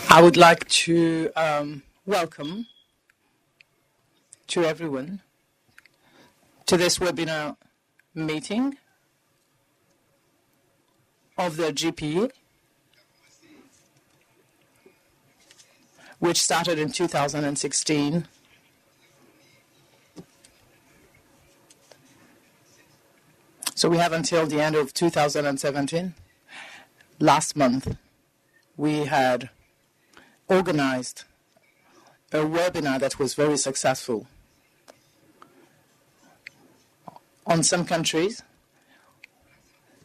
I would like to welcome to everyone to this webinar meeting of the GPE, which started in 2016. So we have until the end of 2017. Last month, we had organized a webinar that was very successful on some countries,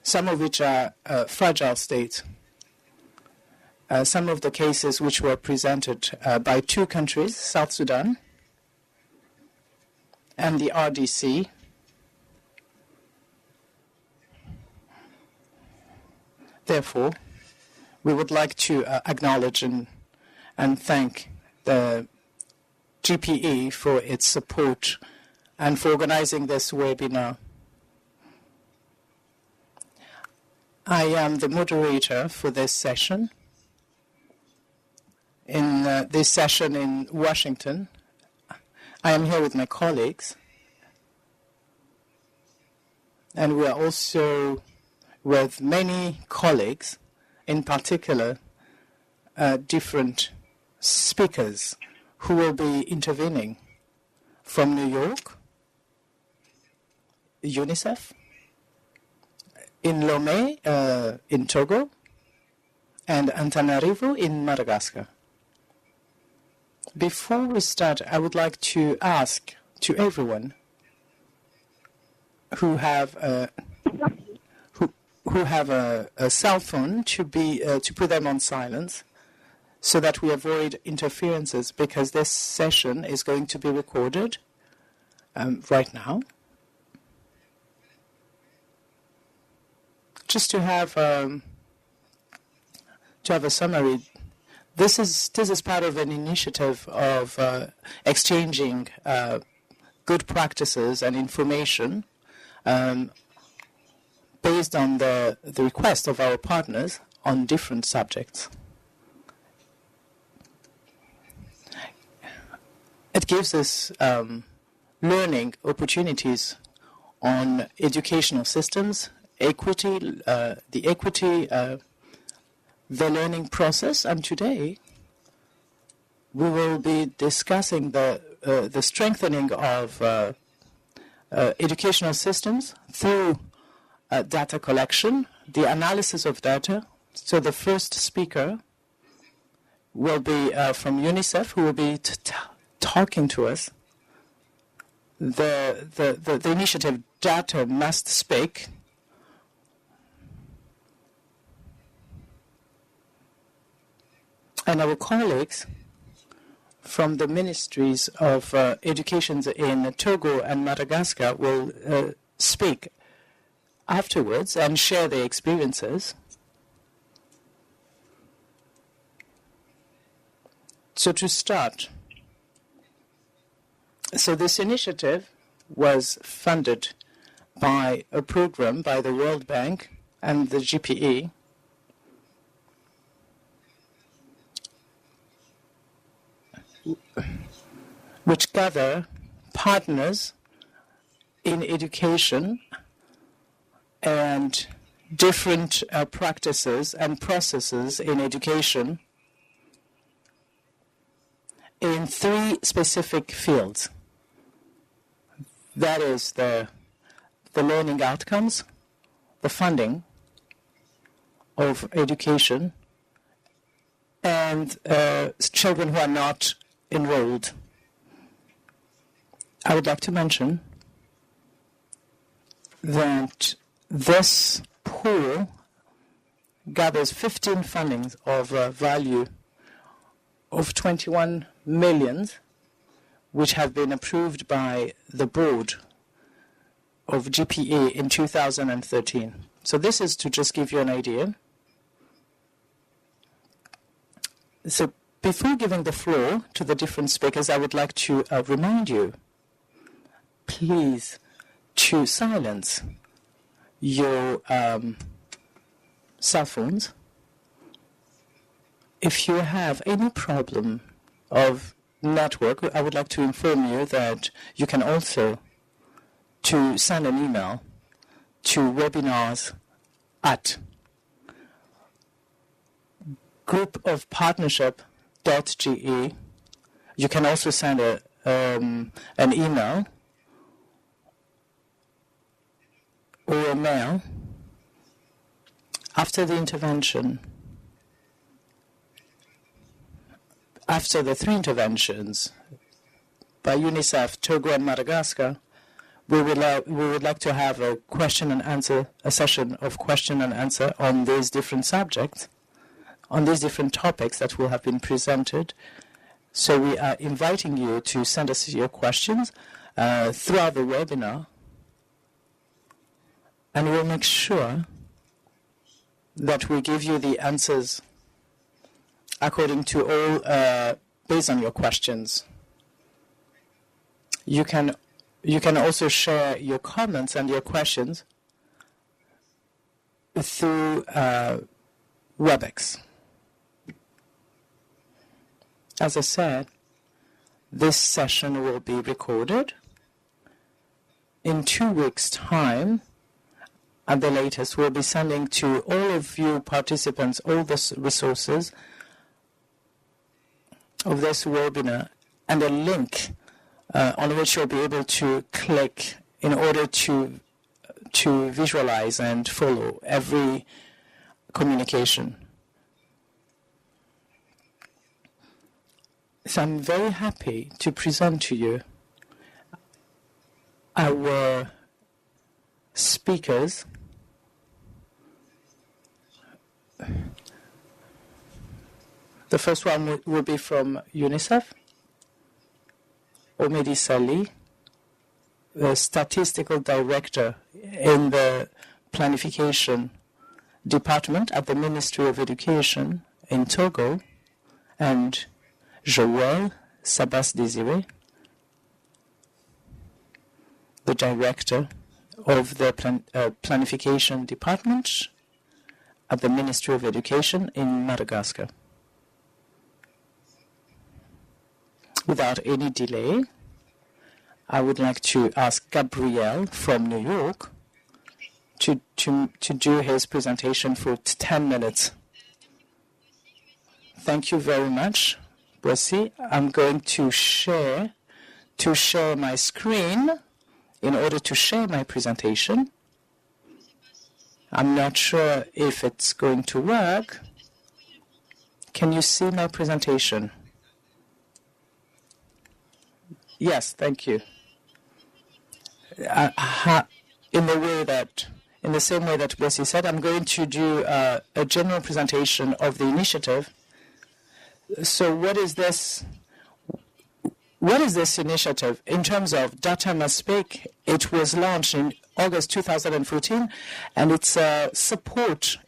some of which are fragile states. Some of the cases which were presented by two countries, South Sudan and the RDC. Therefore, we would like to acknowledge and thank the GPE for its support and for organizing this webinar. I am the moderator for this session. In this session in Washington, I am here with my colleagues, and we are also with many colleagues, in particular different speakers who will be intervening from New York, UNICEF, in Lomé in Togo, and Antananarivo in Madagascar. Before we start, I would like to ask to everyone who have a cell phone to put them on silence, so that we avoid interferences, because this session is going to be recorded right now. Just to have a summary, this is part of an initiative of exchanging good practices and information based on the request of our partners on different subjects. It gives us learning opportunities on educational systems, equity, the learning process, and today we will be discussing the strengthening of educational systems through data collection, the analysis of data. So the first speaker will be from UNICEF, who will be talking to us. The initiative Data Must Speak. And our colleagues from the ministries of education in Togo and Madagascar will speak afterwards and share their experiences. So to start, so this initiative was funded by a program by the World Bank and the GPE, which gather partners in education and different practices and processes in education in three specific fields. That is the learning outcomes, the funding of education, and children who are not enrolled. I would like to mention that this pool gathers 15 fundings of value of 21 million, which have been approved by the board of GPE in 2013. So this is to just give you an idea. So before giving the floor to the different speakers, I would like to remind you, please, to silence your cell phones If you have any problem of network, I would like to inform you that you can also to send an email to webinars@ groupofpartnership.ge. You can also send an email or a mail after the intervention. After the 3 interventions by UNICEF, Togo, and Madagascar, we would like to have a session of question and answer on these different subjects, on these different topics that will have been presented. So we are inviting you to send us your questions throughout the webinar, and we'll make sure that we give you the answers according to all, based on your questions. You can also share your comments and your questions through WebEx. As I said, this session will be recorded. In 2 weeks' time, at the latest, we'll be sending to all of you participants all the resources of this webinar and a link on which you'll be able to click in order to visualize and follow every communication. So I'm very happy to present to you our speakers. The first one will be from UNICEF, Omedi Sali, the Statistical Director in the Planification Department at the Ministry of Education in Togo, and Joël Sabas-Désiré, the Director of the Planification Department at the Ministry of Education in Madagascar. Without any delay, I would like to ask Gabriel from New York to do his presentation for 10 minutes. Thank you very much, Boissy. I'm going to share my screen in order to share my presentation. I'm not sure if it's going to work. Can you see my presentation? Yes, thank you. In the same way that Boissy said, I'm going to do a general presentation of the initiative. So what is this? What is this initiative? In terms of Data Must Speak, it was launched in August 2014, and it's support.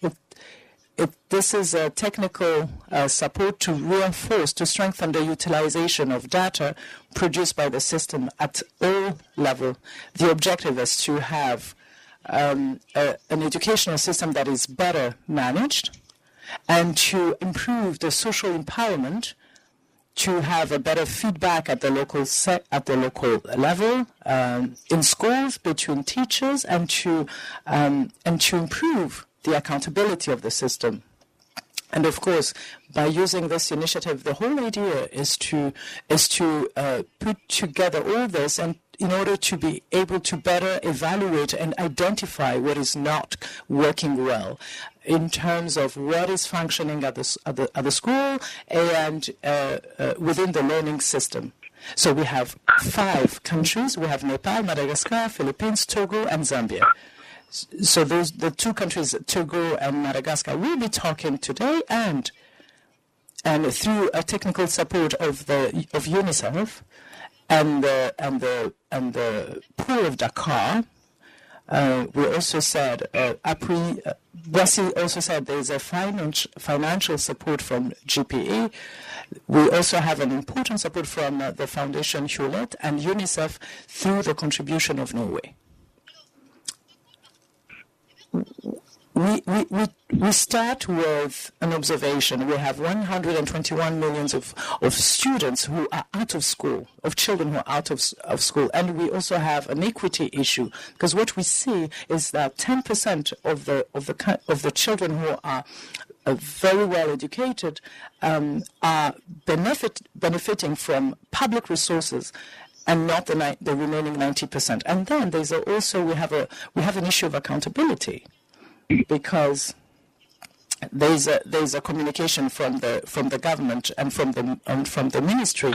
This is a technical support to reinforce, to strengthen the utilization of data produced by the system at all levels. The objective is to have an educational system that is better managed and to improve the social empowerment, to have a better feedback at the local level, in schools, between teachers, and to improve the accountability of the system. And of course, by using this initiative, the whole idea is to put together all this, and in order to be able to better evaluate and identify what is not working well in terms of what is functioning at the school and within the learning system. So we have 5 countries. We have Nepal, Madagascar, Philippines, Togo, and Zambia. So the 2 countries, Togo and Madagascar, will be talking today, and through a technical support of UNICEF and the Port of Dakar. We also said Boissy also said there is a financial support from GPE. We also have an important support from the Foundation Hewlett and UNICEF through the contribution of Norway. we start with an observation. We have 121 million of students who are out of school, of children who are out of school. And we also have an equity issue, because what we see is that 10% of the children who are very well educated are benefiting from public resources, and not the remaining 90%. And then there's also we have an issue of accountability, because there's a communication from the government and from the ministry.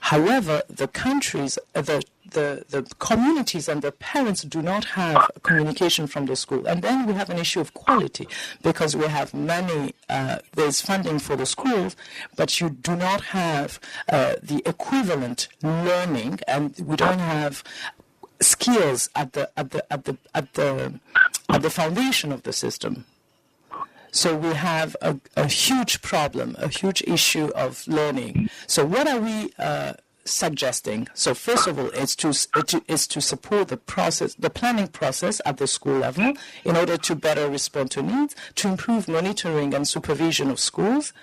However, the countries, the communities and the parents do not have communication from the school. And then we have an issue of quality, because we have there's funding for the schools, but you do not have the equivalent learning, and we don't have skills at the foundation of the system. So we have a huge problem, a huge issue of learning. So what are we suggesting? So first of all, is to support the process, the planning process at the school level, in order to better respond to needs, to improve monitoring and supervision of schools,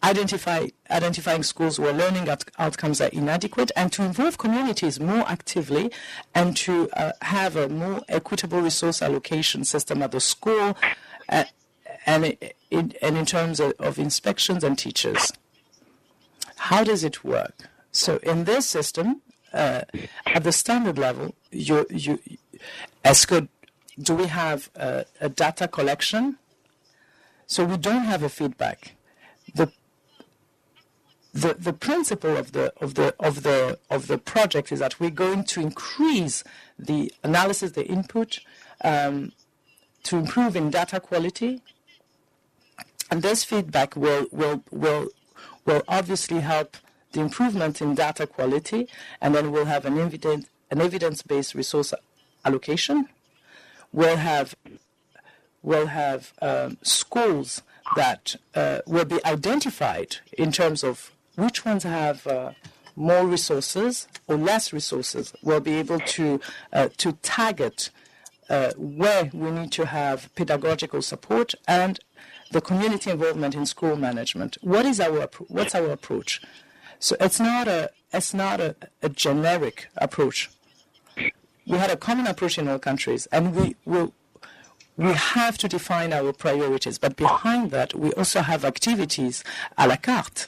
identifying schools where learning outcomes are inadequate, and to involve communities more actively, and to have a more equitable resource allocation system at the school, and in terms of inspections and teachers. How does it work? So in this system, at the standard level, do we have a data collection? So we don't have a feedback. The principle of the project is that we're going to increase the analysis, the input, to improve in data quality, and this feedback will obviously help the improvement in data quality, and then we'll have an evidence-based resource allocation. We'll have schools that will be identified in terms of which ones have more resources or less resources. We'll be able to target where we need to have pedagogical support and the community involvement in school management. What's our approach? So it's not a generic approach. We had a common approach in all countries, and we have to define our priorities. But behind that, we also have activities à la carte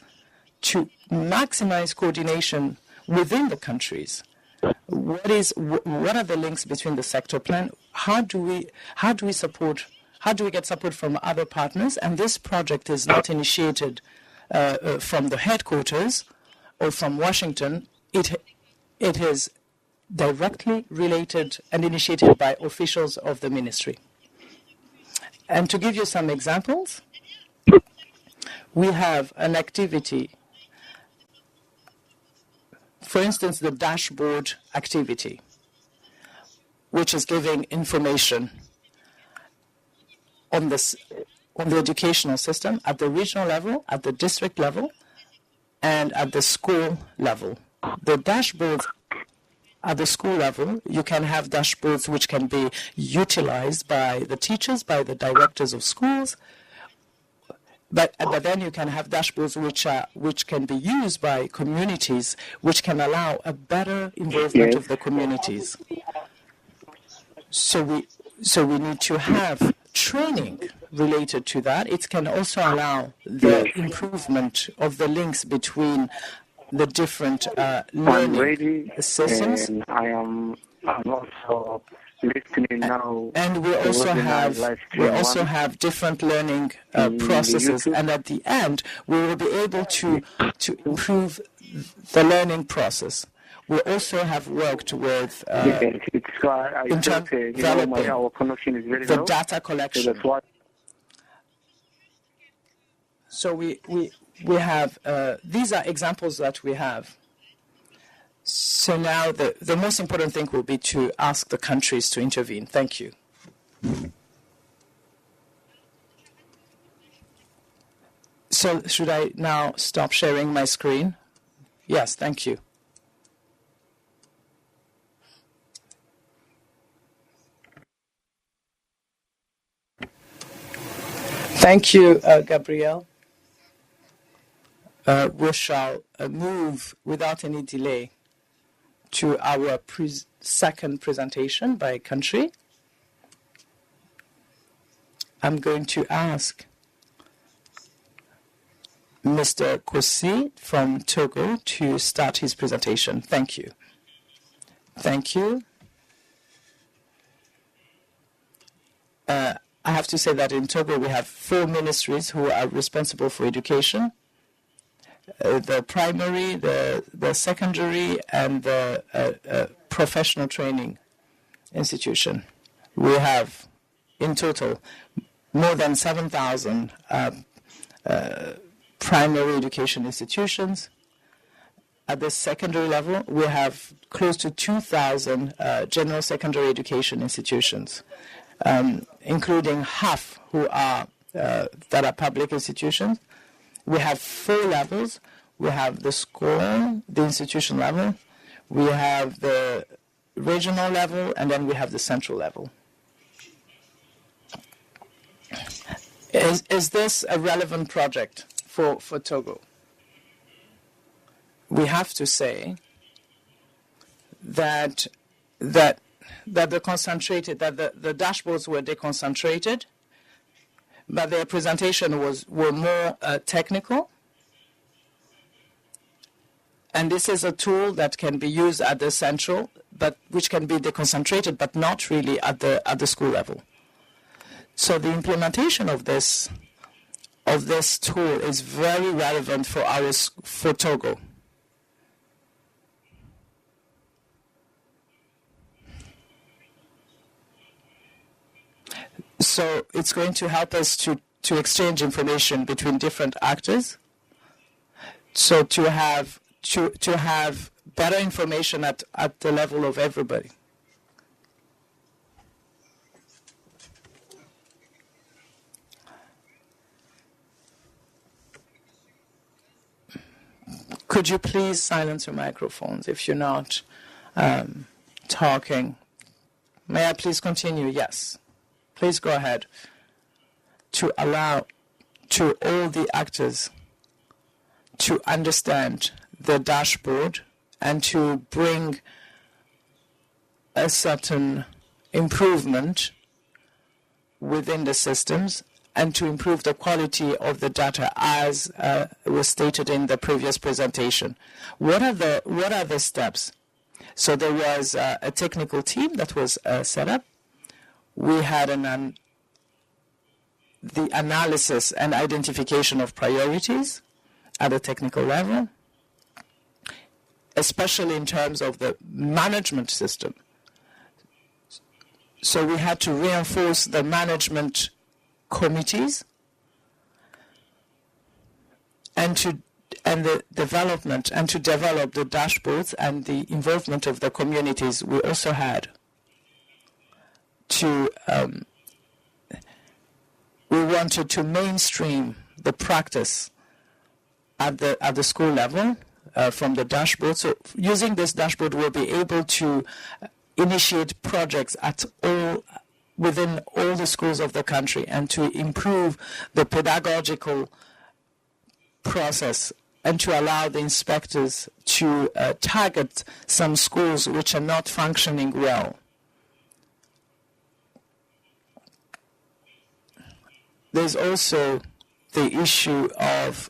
to maximize coordination within the countries. What are the links between the sector plan? How do we support? How do we get support from other partners? And this project is not initiated from the headquarters or from Washington. It is directly related and initiated by officials of the ministry. And to give you some examples, we have an activity. For instance, the dashboard activity, which is giving information on the educational system at the regional level, at the district level, and at the school level. The dashboards at the school level, you can have dashboards which can be utilized by the teachers, by the directors of schools, but then you can have dashboards which can be used by communities, which can allow a better involvement of the communities. So we need to have training related to that. It can also allow the improvement of the links between the different learning systems. And I'm also listening now. And we also have different learning processes, and at the end we will be able to improve the learning process. We also have worked with in terms of developing the data collection. So we have these are examples that we have. So now the most important thing will be to ask the countries to intervene. Thank you. So should I now stop sharing my screen? Yes, thank you. Thank you, Gabrielle. We shall move without any delay to our second presentation by country. I'm going to ask Mr. Kosi from Togo to start his presentation. Thank you. Thank you. I have to say that in Togo we have 4 ministries who are responsible for education. The primary, the secondary, and the professional training institution. We have, in total, more than 7,000 primary education institutions. At the secondary level, we have close to 2,000 general secondary education institutions, including half who are that are public institutions. We have 4 levels. We have the school, the institution level, we have the regional level, and then we have the central level. Is this a relevant project for Togo? We have to say that the dashboards were deconcentrated, but their presentation were more technical. And this is a tool that can be used at the central, but which can be deconcentrated, but not really at the school level. So the implementation of this tool is very relevant for Togo. So it's going to help us to exchange information between different actors. So to have better information at the level of everybody. Could you please silence your microphones if you're not talking? May I please continue? Yes. Please go ahead. To allow to all the actors to understand the dashboard and to bring a certain improvement within the systems and to improve the quality of the data as was stated in the previous presentation. What are the steps? So there was a technical team that was set up. We had the analysis and identification of priorities at a technical level, especially in terms of the management system. So we had to reinforce the management committees and the development and to develop the dashboards and the involvement of the communities. We also had to we wanted to mainstream the practice at the school level from the dashboard. So using this dashboard, we'll be able to initiate projects within all the schools of the country and to improve the pedagogical process and to allow the inspectors to target some schools which are not functioning well. There's also the issue of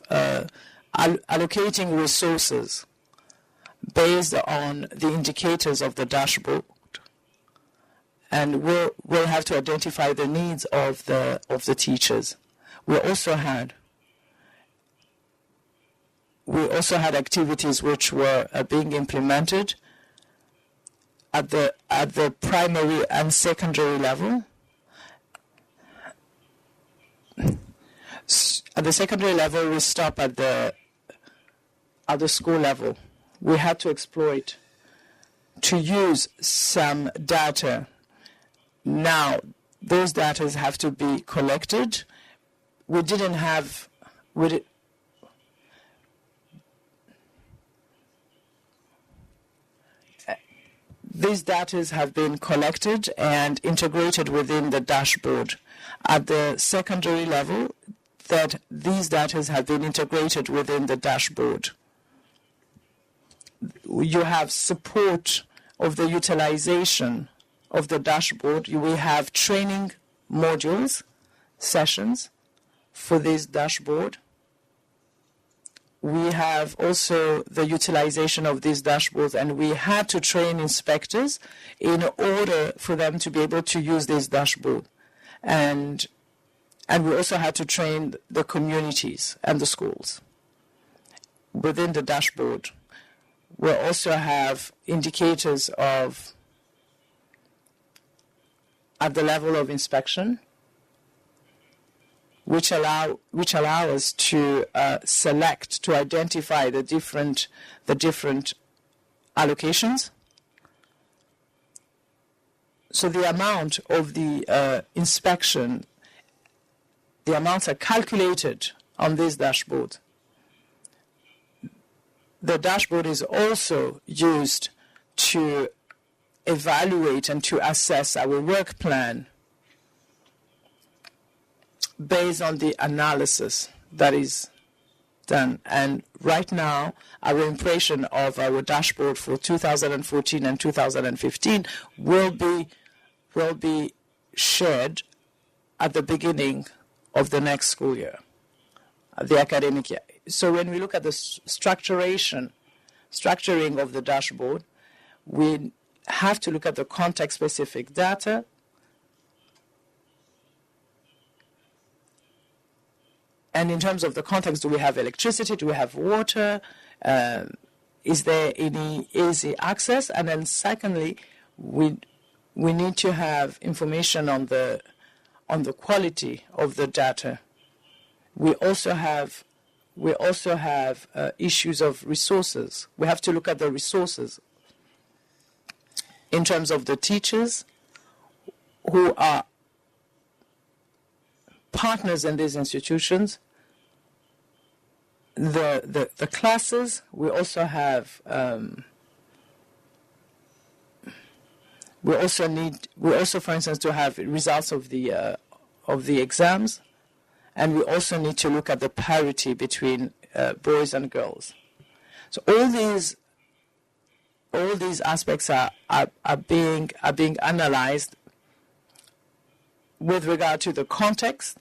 allocating resources based on the indicators of the dashboard, and we'll have to identify the needs of the teachers. We also had activities which were being implemented at the primary and secondary level. At the secondary level, we stop at the school level. We had to exploit to use some data. Now, those data have to be collected. These data have been collected and integrated within the dashboard. at the secondary level, that these data have been integrated within the dashboard. You have support of the utilization of the dashboard. We have training modules, sessions for this dashboard. We have also the utilization of these dashboards, and we had to train inspectors in order for them to be able to use this dashboard. And we also had to train the communities and the schools. Within the dashboard, we also have indicators of at the level of inspection, which allow us to select, to identify the different allocations. So the amount of the inspection, the amounts are calculated on this dashboard. The dashboard is also used to evaluate and to assess our work plan based on the analysis that is done. And right now, our impression of our dashboard for 2014 and 2015 will be shared at the beginning of the next school year, the academic year. So when we look at the structuring of the dashboard, we have to look at the context-specific data, and in terms of the context, do we have electricity? Do we have water? Is there any easy access? And then secondly, we need to have information on the quality of the data. We also have issues of resources. We have to look at the resources in terms of the teachers who are partners in these institutions, the classes. We also have we also, for instance, to have results of the exams, and we also need to look at the parity between boys and girls. So all these aspects are being analyzed with regard to the context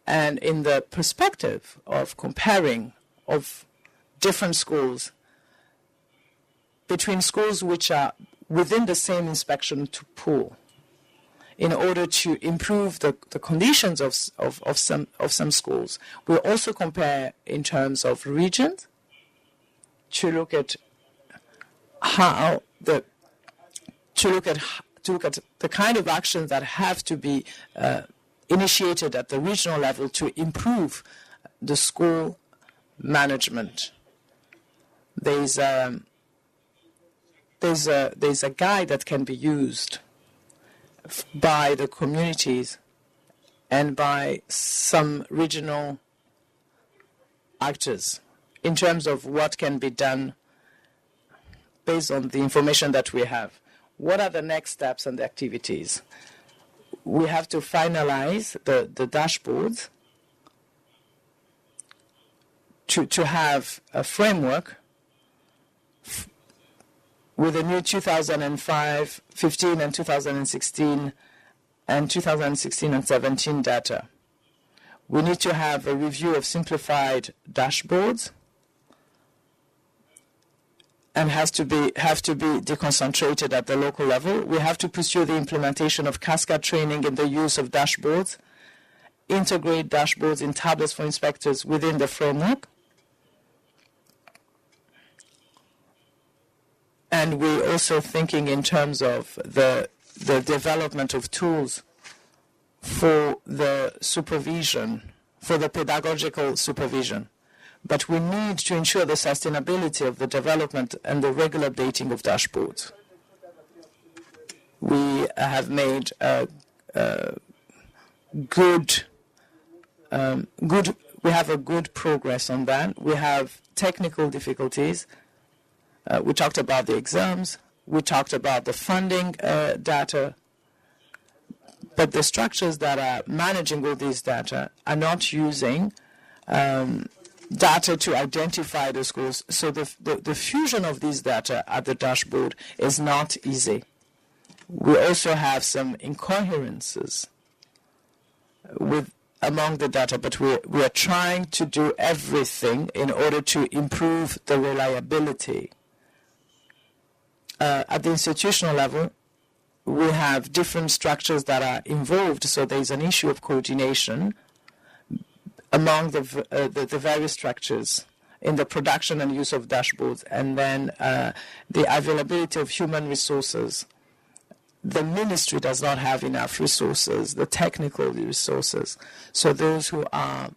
and in the perspective of comparing of different schools between schools which are within the same inspection pool in order to improve the conditions of some schools. We'll also compare in terms of regions to look at how the kind of actions that have to be initiated at the regional level to improve the school management. There's a guide that can be used by the communities and by some regional actors in terms of what can be done based on the information that we have. What are the next steps and the activities? We have to finalize the dashboards to have a framework with the new 2005, 15, and 2016, and 2016 and 17 data. We need to have a review of simplified dashboards and have to be deconcentrated at the local level. We have to pursue the implementation of cascade training in the use of dashboards, integrate dashboards in tablets for inspectors within the framework. And we're also thinking in terms of the development of tools for the supervision, for the pedagogical supervision. But we need to ensure the sustainability of the development and the regular updating of dashboards. We have made we have a good progress on that. We have technical difficulties. We talked about the exams. We talked about the funding data. But the structures that are managing all these data are not using data to identify the schools. So the fusion of these data at the dashboard is not easy. We also have some incoherences among the data, but we are trying to do everything in order to improve the reliability. At the institutional level, we have different structures that are involved, so there is an issue of coordination among the various structures in the production and use of dashboards, and then the availability of human resources. The ministry does not have enough resources, the technical resources. So those who are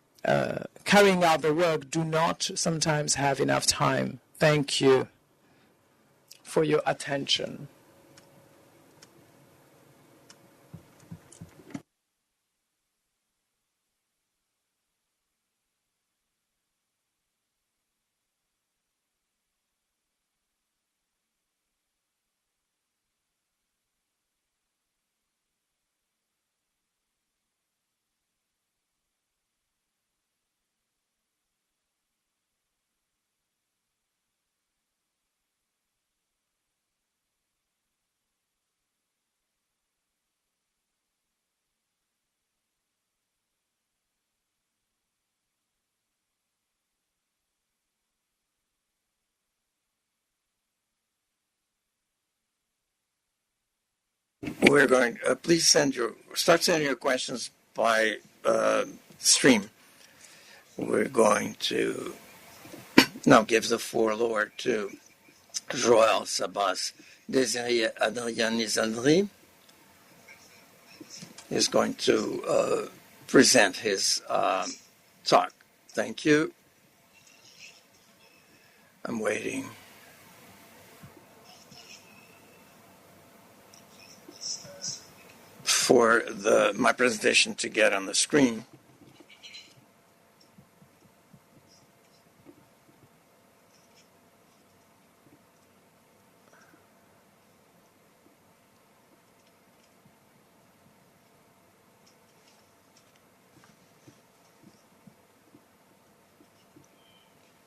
carrying out the work do not sometimes have enough time. Thank you for your attention. We're going. Please start sending your questions by stream. We're going to now give the floor to Joël Sabas. Désiré Adrien Nizandri is going to present his talk. Thank you. I'm waiting. For my presentation to get on the screen.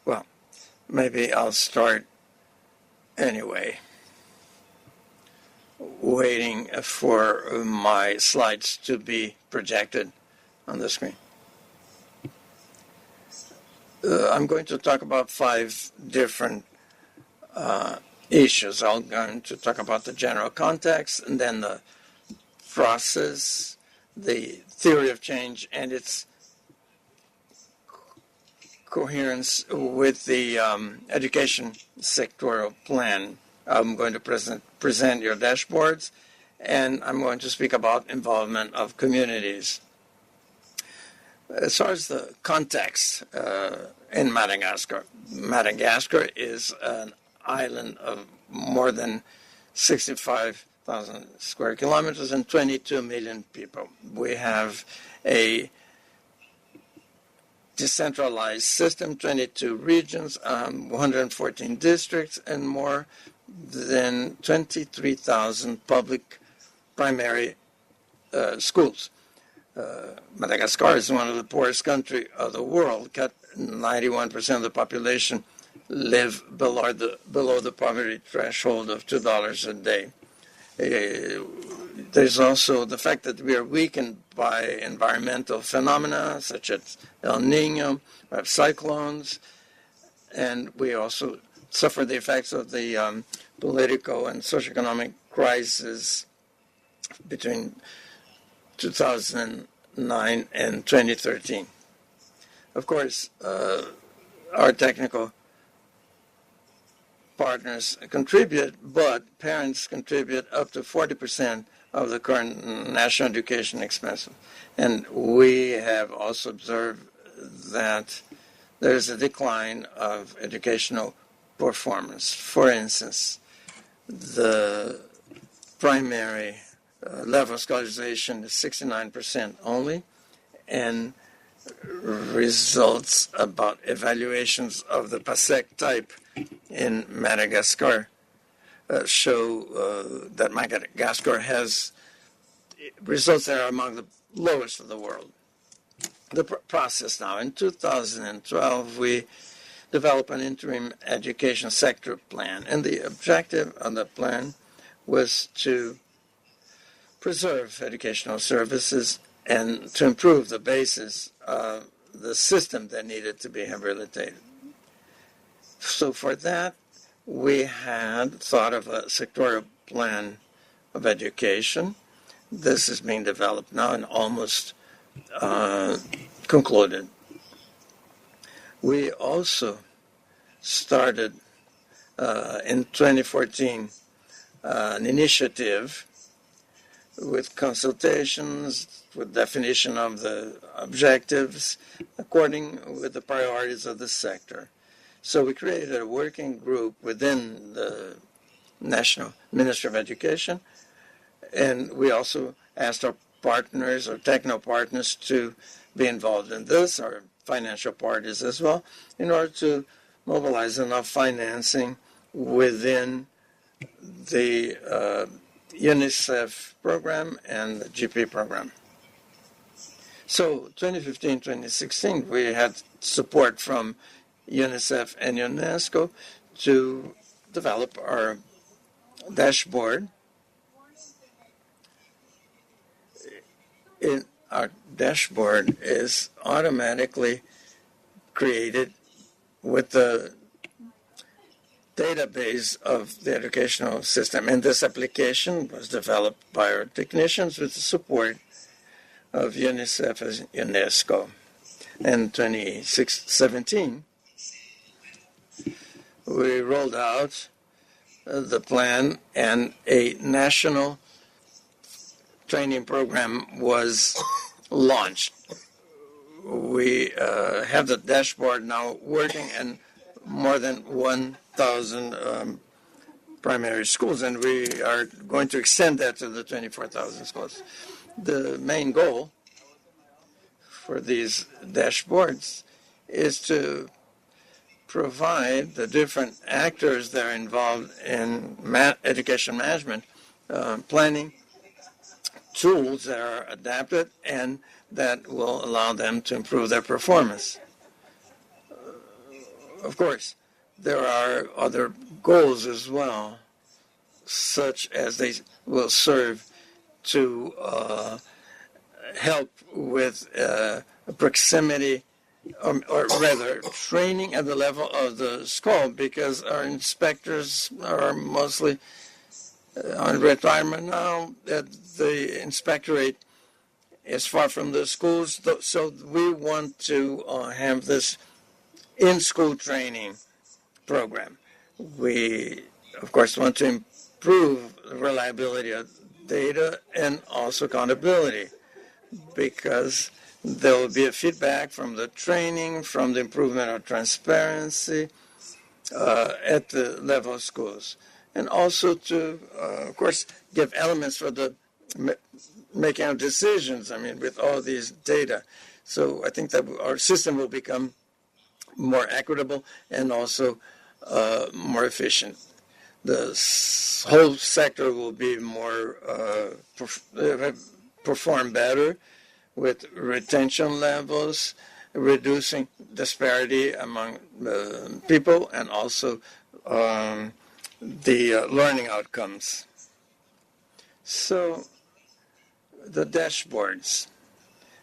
Well, maybe I'll start anyway. Waiting for my slides to be projected on the screen. I'm going to talk about 5 different issues. I'm going to talk about the general context, and then the process, the theory of change, and its coherence with the education sectoral plan. I'm going to present your dashboards, and I'm going to speak about involvement of communities. As far as the context in Madagascar, Madagascar is an island of more than 65,000 square kilometers and 22 million people. We have a decentralized system, 22 regions, 114 districts, and more than 23,000 public primary schools. Madagascar is one of the poorest countries of the world. 91% of the population live below the poverty threshold of $2 a day. There's also the fact that we are weakened by environmental phenomena such as El Nino, we have cyclones, and we also suffer the effects of the political and socioeconomic crisis between 2009 and 2013. Of course, our technical partners contribute, but parents contribute up to 40% of the current national education expenses. And we have also observed that there's a decline of educational performance. For instance, the primary level of scholarization is 69% only, and results about evaluations of the PASEC type in Madagascar show that Madagascar has results that are among the lowest of the world. The process now. In 2012, we developed an interim education sector plan, and the objective of the plan was to preserve educational services and to improve the basis of the system that needed to be rehabilitated. So for that, we had thought of a sectorial plan of education. This is being developed now and almost concluded. We also started in 2014 an initiative with consultations, with definition of the objectives, according with the priorities of the sector. So we created a working group within the National Ministry of Education, and we also asked our partners, our techno partners, to be involved in this, our financial parties as well, in order to mobilize enough financing within the UNICEF program and the GPE program. So 2015-2016, we had support from UNICEF and UNESCO to develop our dashboard. Our dashboard is automatically created with the database of the educational system. And this application was developed by our technicians with the support of UNICEF and UNESCO. In 2017, we rolled out the plan, and a national training program was launched. We have the dashboard now working in more than 1,000 primary schools, and we are going to extend that to the 24,000 schools. The main goal for these dashboards is to provide the different actors that are involved in education management, planning, tools that are adapted and that will allow them to improve their performance. Of course, there are other goals as well, such as they will serve to help with proximity, or rather training at the level of the school, because our inspectors are mostly on retirement now. The inspectorate is far from the schools, so we want to have this in-school training program. We, of course, want to improve the reliability of data and also accountability, because there will be a feedback from the training, from the improvement of transparency at the level of schools, and also to, of course, give elements for the making of decisions, with all these data. So I think that our system will become more equitable and also more efficient. The whole sector will be more perform better with retention levels, reducing disparity among people, and also the learning outcomes. So the dashboards,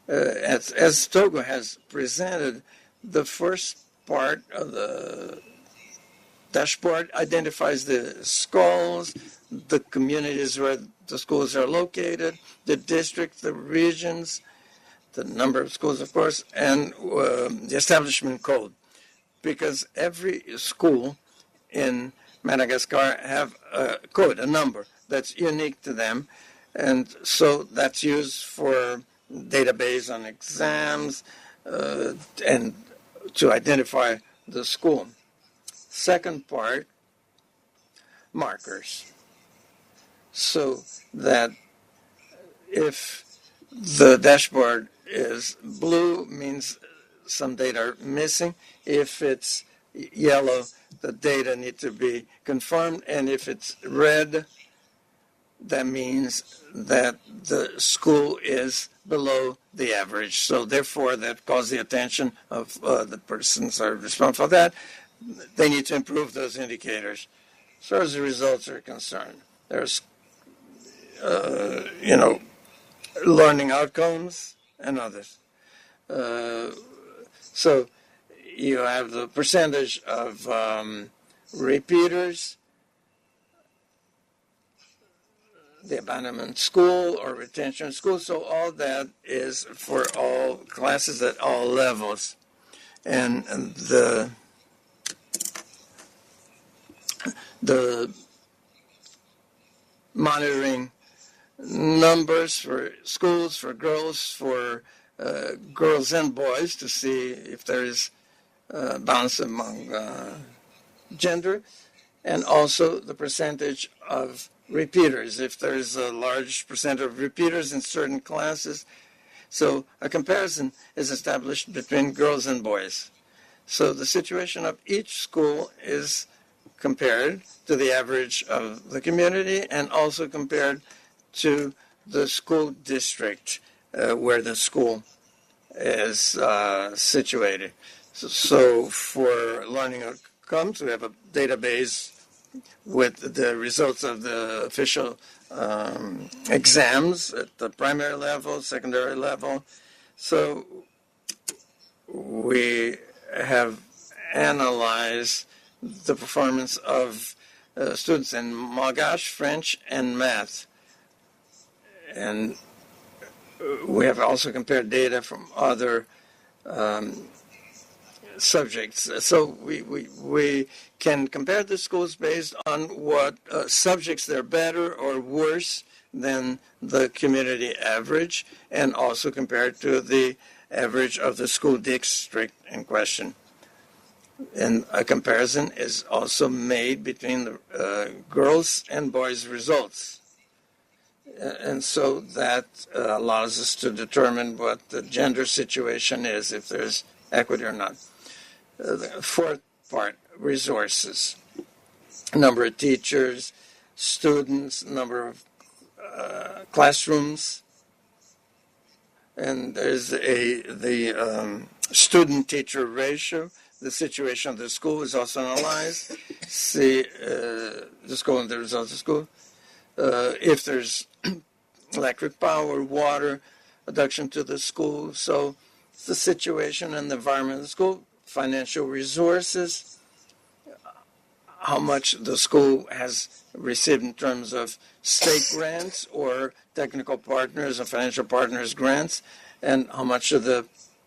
as Togo has presented, the first part of the dashboard identifies the schools, the communities where the schools are located, the districts, the regions, the number of schools, of course, and the establishment code. Because every school in Madagascar have a code, a number that's unique to them, and so that's used for database on exams and to identify the school. Second part, markers. So that if the dashboard is blue, means some data are missing. If it's yellow, the data need to be confirmed. And if it's red, that means that the school is below the average. So therefore, that calls the attention of the persons are responsible for that. They need to improve those indicators. As far as the results are concerned, there's, learning outcomes and others. So you have the percentage of repeaters, the abandonment school or retention school. So all that is for all classes at all levels. And the monitoring numbers for schools, for girls and boys to see if there is balance among gender, and also the percentage of repeaters, if there's a large percent of repeaters in certain classes. So a comparison is established between girls and boys. So the situation of each school is compared to the average of the community and also compared to the school district where the school is situated. So for learning outcomes, we have a database with the results of the official exams at the primary level, secondary level. So we have analyzed the performance of students in Malgache, French, and math. And we have also compared data from other subjects. So we can compare the schools based on what subjects they're better or worse than the community average, and also compare it to the average of the school district in question. And a comparison is also made between the girls' and boys' results. And so that allows us to determine what the gender situation is, if there's equity or not. The fourth part, resources. Number of teachers, students, number of classrooms. And there's the student-teacher ratio. The situation of the school is also analyzed. See the school and the results of the school. If there's electric power, water, adduction to the school. So it's the situation and the environment of the school, financial resources, how much the school has received in terms of state grants or technical partners and financial partners grants, and how much of the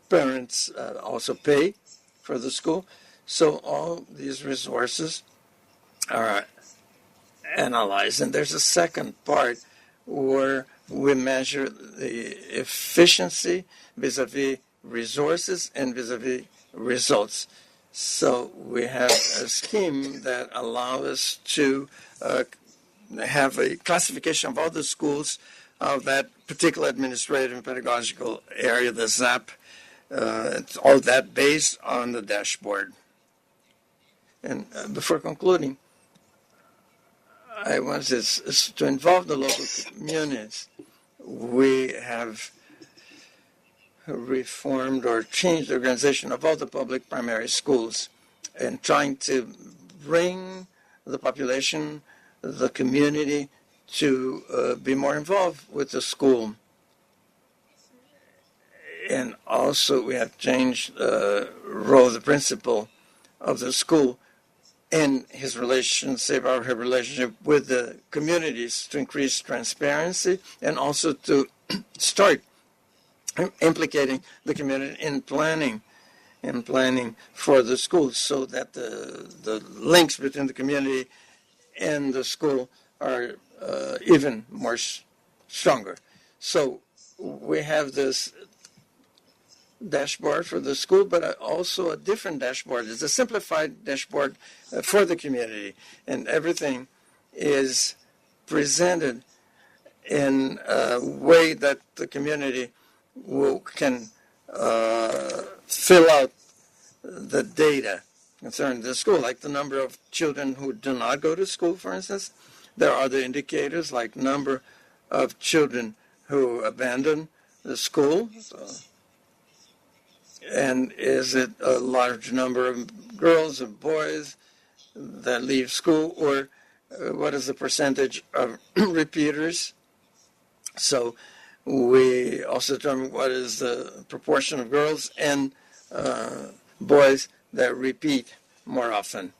parents also pay for the school. So all these resources are analyzed. And there's a second part where we measure the efficiency vis-a-vis resources and vis-a-vis results. So we have a scheme that allows us to have a classification of all the schools of that particular administrative and pedagogical area, the ZAP, all that based on the dashboard. And before concluding, I want to involve the local communities. We have reformed or changed the organization of all the public primary schools and trying to bring the population, the community, to be more involved with the school. And also we have changed the role of the principal of the school and his relationship or her relationship with the communities to increase transparency and also to start implicating the community in planning for the schools, so that the links between the community and the school are even more stronger. So we have this dashboard for the school, but also a different dashboard. It's a simplified dashboard for the community, and everything is presented in a way that the community can fill out the data concerning the school, like the number of children who do not go to school, for instance, There are other indicators like number of children who abandon the school, and is it a large number of girls and boys that leave school, or what is the percentage of repeaters? So we also determine what is the proportion of girls and boys that repeat more often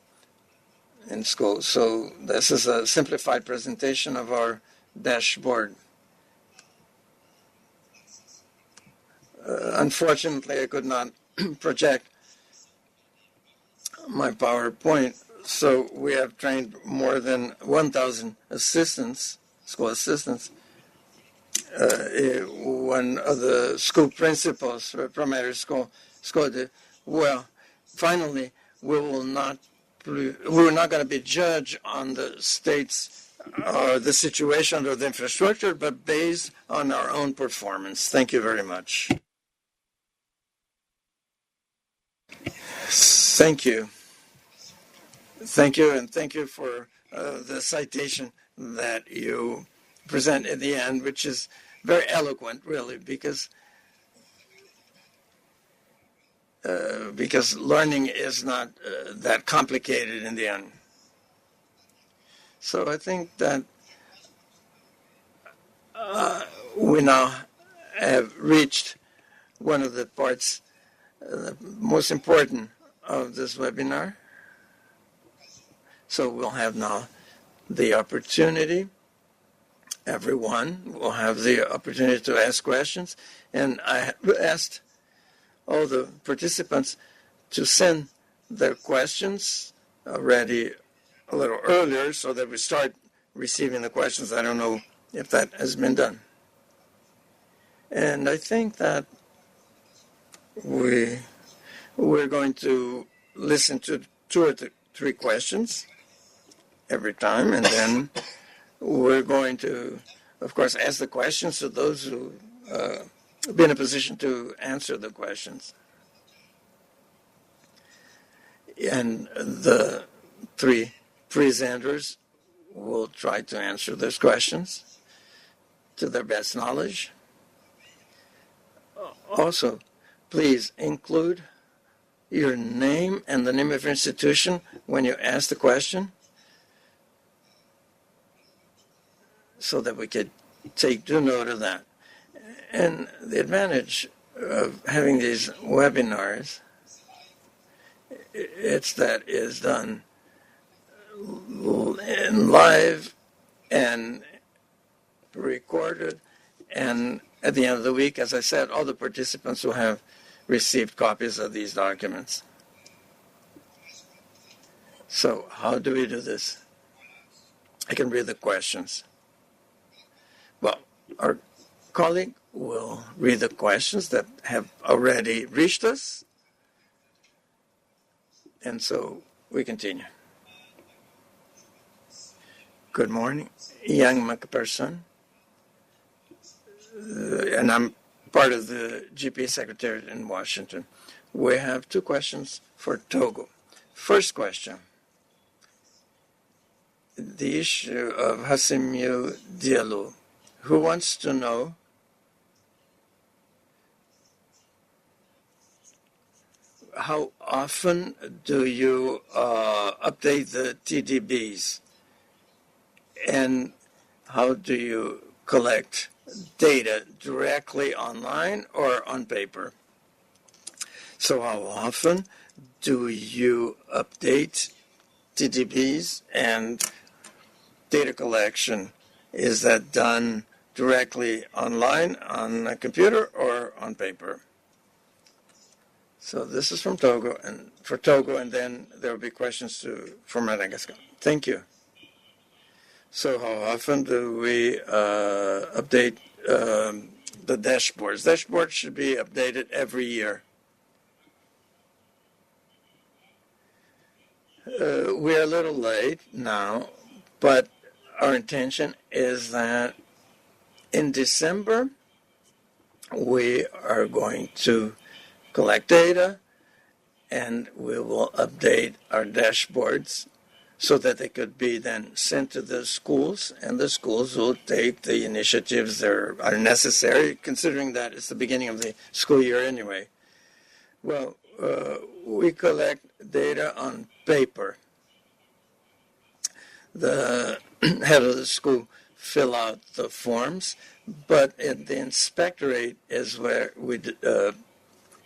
in school. So this is a simplified presentation of our dashboard. Unfortunately, I could not project my PowerPoint, so we have trained more than 1,000 assistants, school assistants. One of the school principals for primary school did, well, finally, we're not going to be judged on the state's or the situation or the infrastructure, but based on our own performance. Thank you very much. Thank you. Thank you, and thank you for the citation that you present at the end, which is very eloquent, really, because learning is not that complicated in the end. So I think that we now have reached one of the parts most important of this webinar. So we'll have now the opportunity, everyone will have the opportunity to ask questions. And I asked all the participants to send their questions already a little earlier so that we start receiving the questions. I don't know if that has been done. And I think that we're going to listen to 2 or 3 questions every time, and then we're going to, of course, ask the questions to those who be in a position to answer the questions. And the 3 presenters will try to answer those questions to their best knowledge. Also, please include your name and the name of your institution when you ask the question, so that we could take due note of that. And the advantage of having these webinars, it's that is done in live and recorded, and at the end of the week, as I said, all the participants will have received copies of these documents. So how do we do this? I can read the questions. Well, our colleague will read the questions that have already reached us. And so we continue. Good morning, young McPherson. And I'm part of the GPE Secretariat in Washington. We have 2 questions for Togo. First question. The issue of Hassimiu Diallo, who wants to know how often do you update the TDBs, and how do you collect data directly online or on paper? So how often do you update TDBs, and data collection, is that done directly online on a computer or on paper? So this is from Togo, and for Togo, and then there will be questions for Madagascar. Thank you. So how often do we update the dashboards? Dashboards should be updated every year. We're a little late now, but our intention is that in December we are going to collect data and we will update our dashboards so that they could be then sent to the schools, and the schools will take the initiatives that are necessary, considering that it's the beginning of the school year anyway. Well, we collect data on paper. The head of the school fill out the forms, but the inspectorate is where we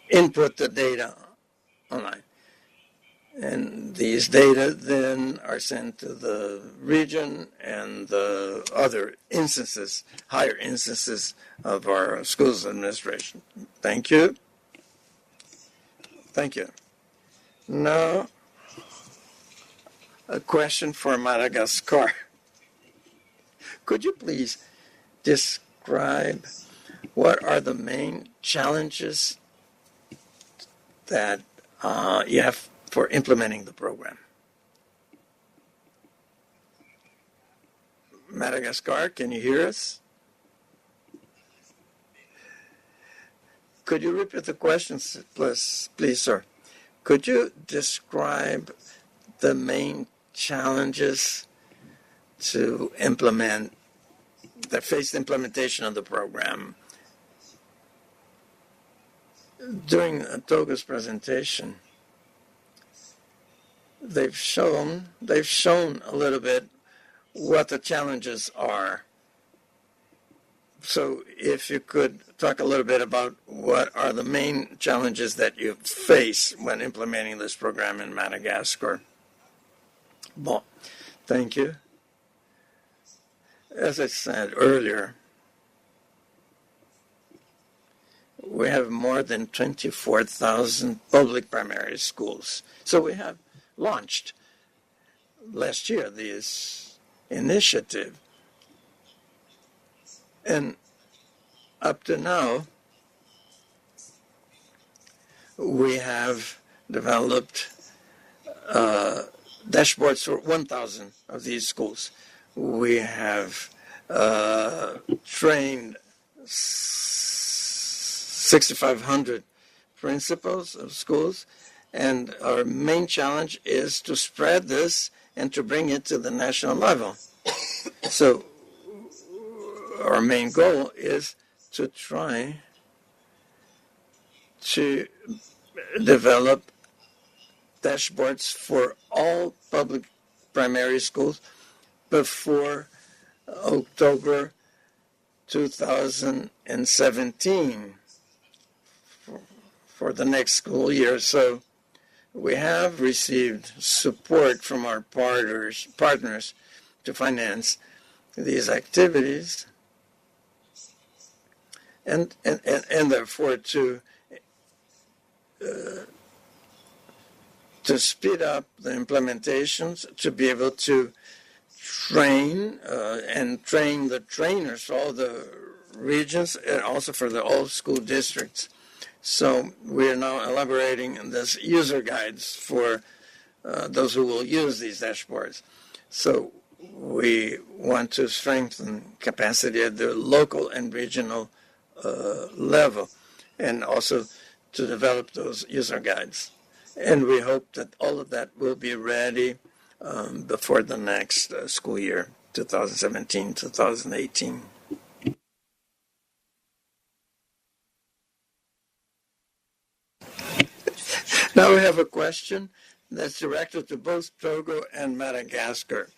input the data online. And these data then are sent to the region and the other instances, higher instances of our schools administration. Thank you. Thank you. Now, a question for Madagascar. Could you please describe what are the main challenges that you have for implementing the program? Madagascar, can you hear us? Could you repeat the questions, please, sir? Could you describe the main challenges to implement, that face the implementation of the program? During Togo's presentation, they've shown a little bit what the challenges are. So if you could talk a little bit about what are the main challenges that you face when implementing this program in Madagascar. Bon, thank you. As I said earlier, we have more than 24,000 public primary schools. So we have launched last year this initiative. And up to now, we have developed dashboards for 1,000 of these schools. We have trained 6,500 principals of schools, and our main challenge is to spread this and to bring it to the national level. So our main goal is to try to develop dashboards for all public primary schools before October 2017 for the next school year. So we have received support from our partners to finance these activities, and therefore to speed up the implementations, to be able to train the trainers for all the regions and also for the all school districts. So we are now elaborating this user guides for those who will use these dashboards. So we want to strengthen capacity at the local and regional level, and also to develop those user guides. And we hope that all of that will be ready before the next school year, 2017-2018. Now we have a question that's directed to both Togo and Madagascar.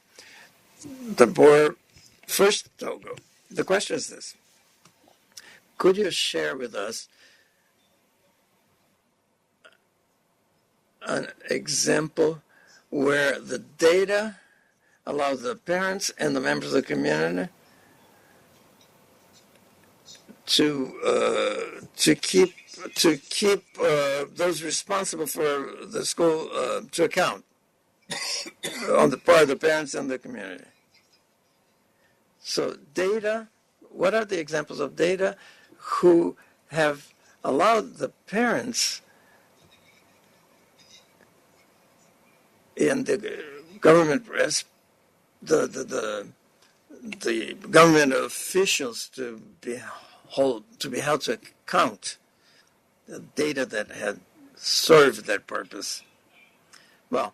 First, Togo. The question is this: could you share with us an example where the data allows the parents and the members of the community to keep those responsible for the school to account on the part of the parents and the community? So data, what are the examples of data who have allowed the parents in the government, the government officials to be held to account the data that had served that purpose? Well,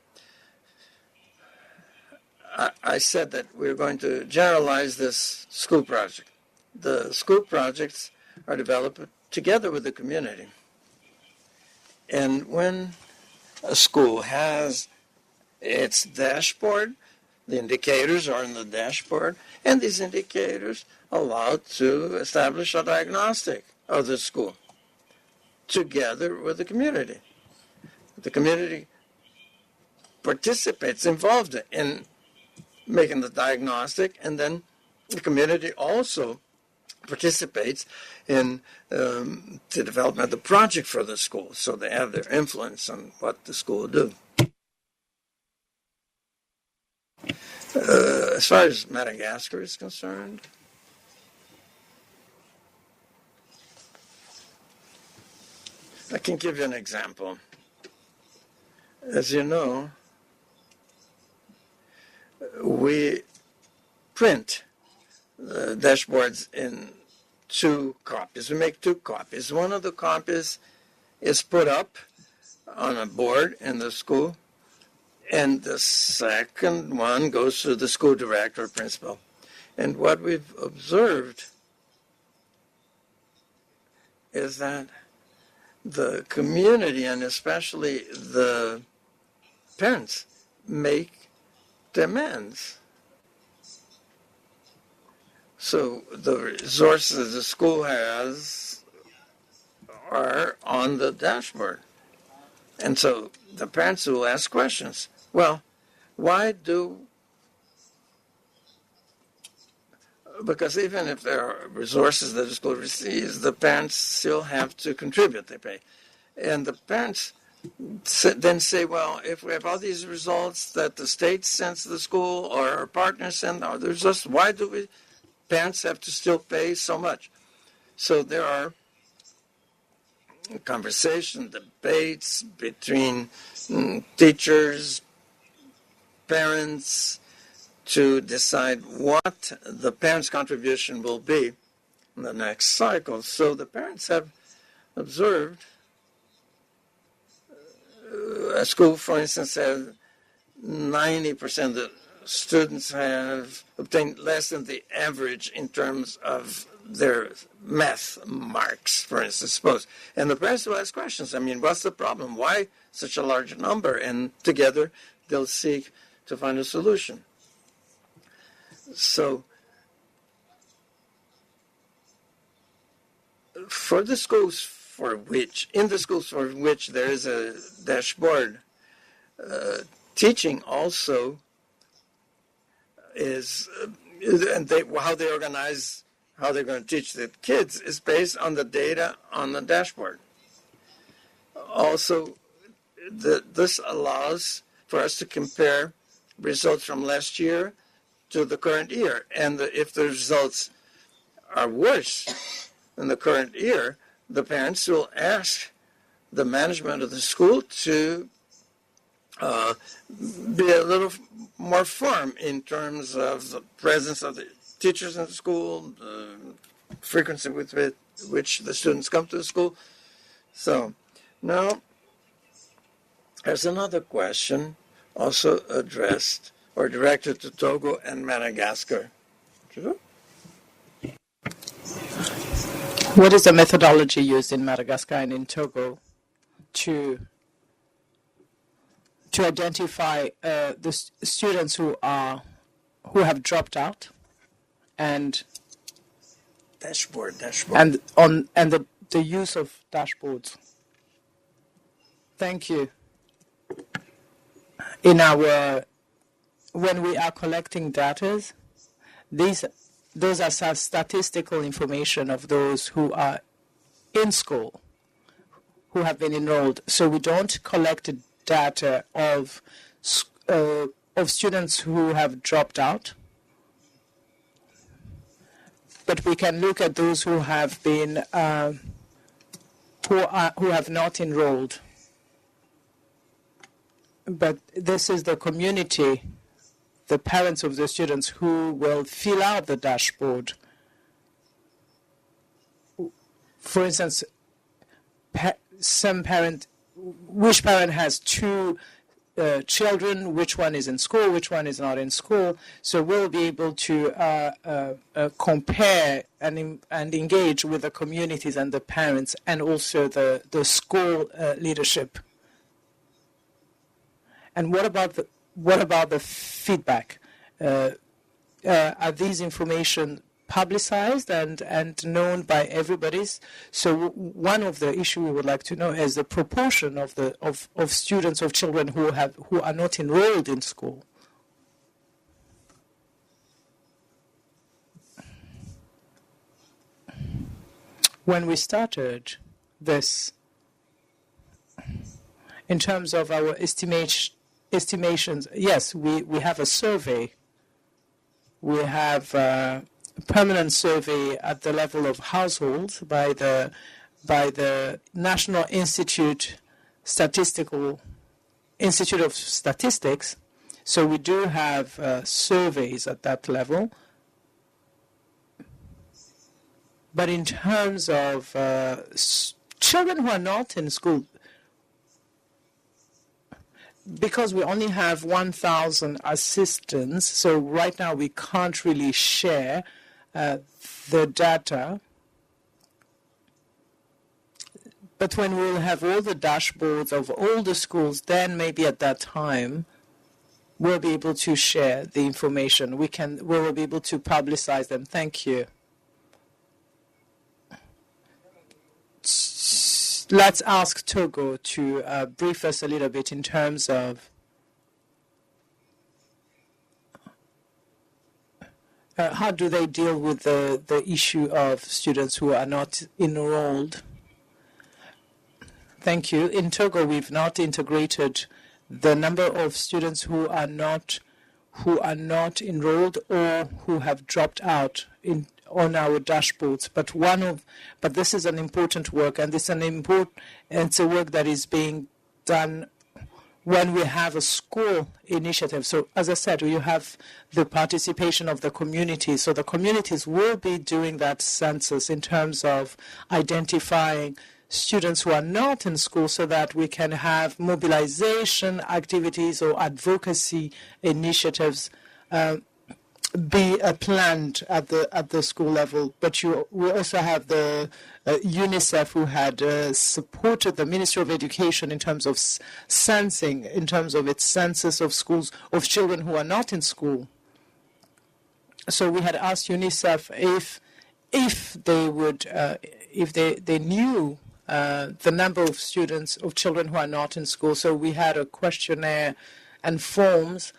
I said that we're going to generalize this school project. The school projects are developed together with the community. And when a school has its dashboard, the indicators are in the dashboard, and these indicators allow to establish a diagnostic of the school together with the community. The community participates, involved in making the diagnostic, and then the community also participates in the development of the project for the school, so they have their influence on what the school will do. As far as Madagascar is concerned, I can give you an example. As you know, we print the dashboards in 2 copies. We make 2 copies. One of the copies is put up on a board in the school, and the second one goes to the school director or principal. And what we've observed is that the community, and especially the parents, make demands. So the resources the school has are on the dashboard. And so the parents will ask questions. Well, why do... Because even if there are resources that the school receives, the parents still have to contribute, they pay. And the parents then say, well, if we have all these results that the state sends to the school or our partners send, or there's just, why do we parents have to still pay so much? So there are conversation, debates between teachers, parents, to decide what the parents' contribution will be in the next cycle. So the parents have observed a school, for instance, has 90% of the students have obtained less than the average in terms of their math marks, for instance, suppose. And the parents will ask questions. I mean, what's the problem? Why such a large number? And together they'll seek to find a solution. So for the schools for which, in the schools for which there is a dashboard, teaching also is, and how they organize, how they're going to teach the kids is based on the data on the dashboard. Also, this allows for us to compare results from last year to the current year. And if the results are worse than the current year, the parents will ask the management of the school to be a little more firm in terms of the presence of the teachers in the school, the frequency with which the students come to the school. So now there's another question also addressed or directed to Togo and Madagascar. What is the methodology used in Madagascar and in Togo to identify the students who have dropped out and Dashboard. and the use of dashboards? Thank you. When we are collecting data, those are statistical information of those who are in school, who have been enrolled. So we don't collect data of students who have dropped out, but we can look at those who have been who have not enrolled. But this is the community, the parents of the students, who will fill out the dashboard. For instance, which parent has 2 children, which one is in school, which one is not in school. So we'll be able to compare and engage with the communities and the parents and also the school leadership. And what about the feedback? Are these information publicized and known by everybody? So one of the issues we would like to know is the proportion of students, of children who are not enrolled in school. When we started this, in terms of our estimations, yes, we have a survey. We have a permanent survey at the level of households by the National Institute of Statistics. So we do have surveys at that level. But in terms of children who are not in school, because we only have 1,000 assistants, so right now we can't really share the data. But when we'll have all the dashboards of all the schools, then maybe at that time we'll be able to share the information. We will be able to publicize them. Thank you. Let's ask Togo to brief us a little bit in terms of how do they deal with the issue of students who are not enrolled. Thank you. In Togo, we've not integrated the number of students who are not enrolled or who have dropped out on our dashboards, but this is an important work, and it's a work that is being done when we have a school initiative. So as I said, you have the participation of the community. So the communities will be doing that census in terms of identifying students who are not in school so that we can have mobilization activities or advocacy initiatives be planned at the school level. But we also have the UNICEF, who had supported the Ministry of Education in terms of censing, in terms of its census of schools of children who are not in school. So we had asked UNICEF if they would if they knew the number of students of children who are not in school. So we had a questionnaire and forms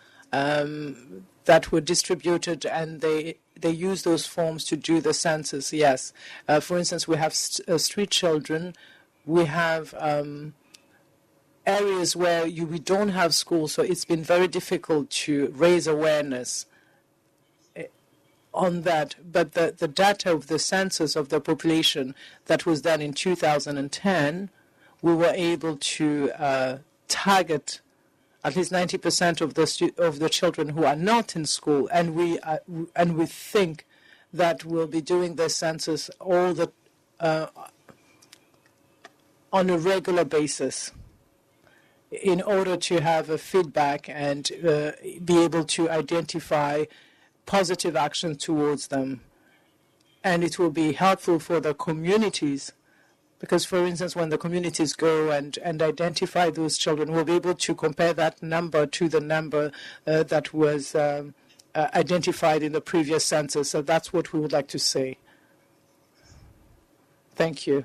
that were distributed, and they use those forms to do the census. Yes, for instance, we have street children. We have areas where we don't have schools, so it's been very difficult to raise awareness on that. But the data of the census of the population that was done in 2010, we were able to target at least 90% of the children who are not in school, and we think that we'll be doing the census on a regular basis in order to have a feedback and be able to identify positive action towards them. And it will be helpful for the communities. Because, for instance, when the communities go and identify those children, we'll be able to compare that number to the number that was identified in the previous census. So that's what we would like to say. Thank you.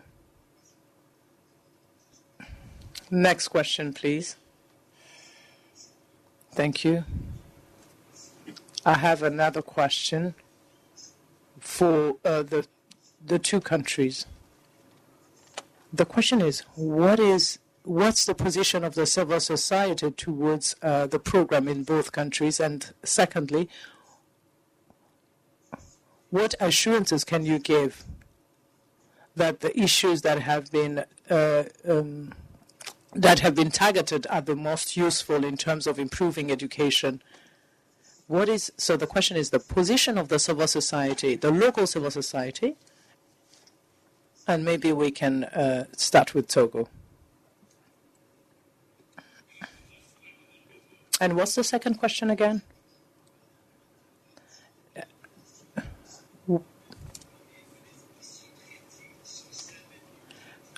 Next question, please. Thank you. I have another question for the two countries. The question is, what's the position of the civil society towards the program in both countries? And secondly, what assurances can you give that the issues that have been targeted are the most useful in terms of improving education? So the question is the position of the civil society, the local civil society. And maybe we can start with Togo. And what's the second question again?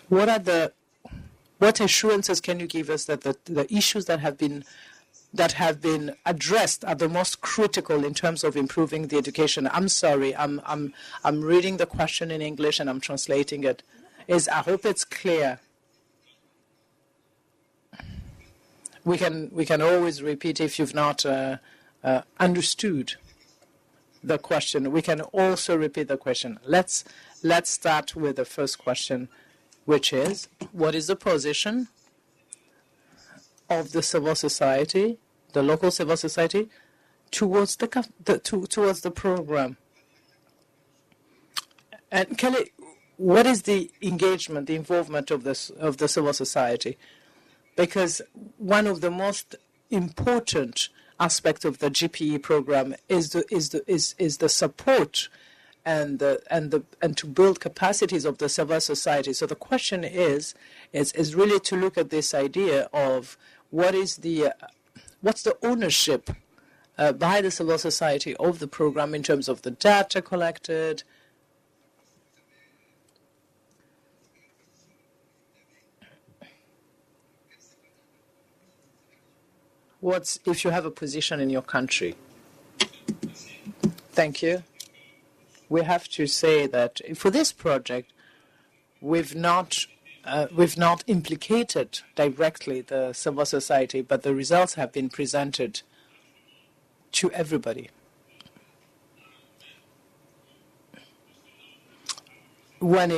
What assurances can you give us that the issues that have been addressed are the most critical in terms of improving the education? I'm sorry, I'm reading the question in English and I'm translating it. I hope it's clear. We can always repeat if you've not understood the question. We can also repeat the question. Let's start with the first question, which is, what is the position of the civil society, the local civil society, towards towards the program? And Kelly, what is the engagement, the involvement of the civil society? Because one of the most important aspects of the GPE program is the support and to build capacities of the civil society. So the question is really to look at this idea of what's the ownership by the civil society of the program in terms of the data collected. If you have a position in your country? Thank you. We have to say that for this project, we've not implicated directly the civil society, but the results have been presented to everybody. When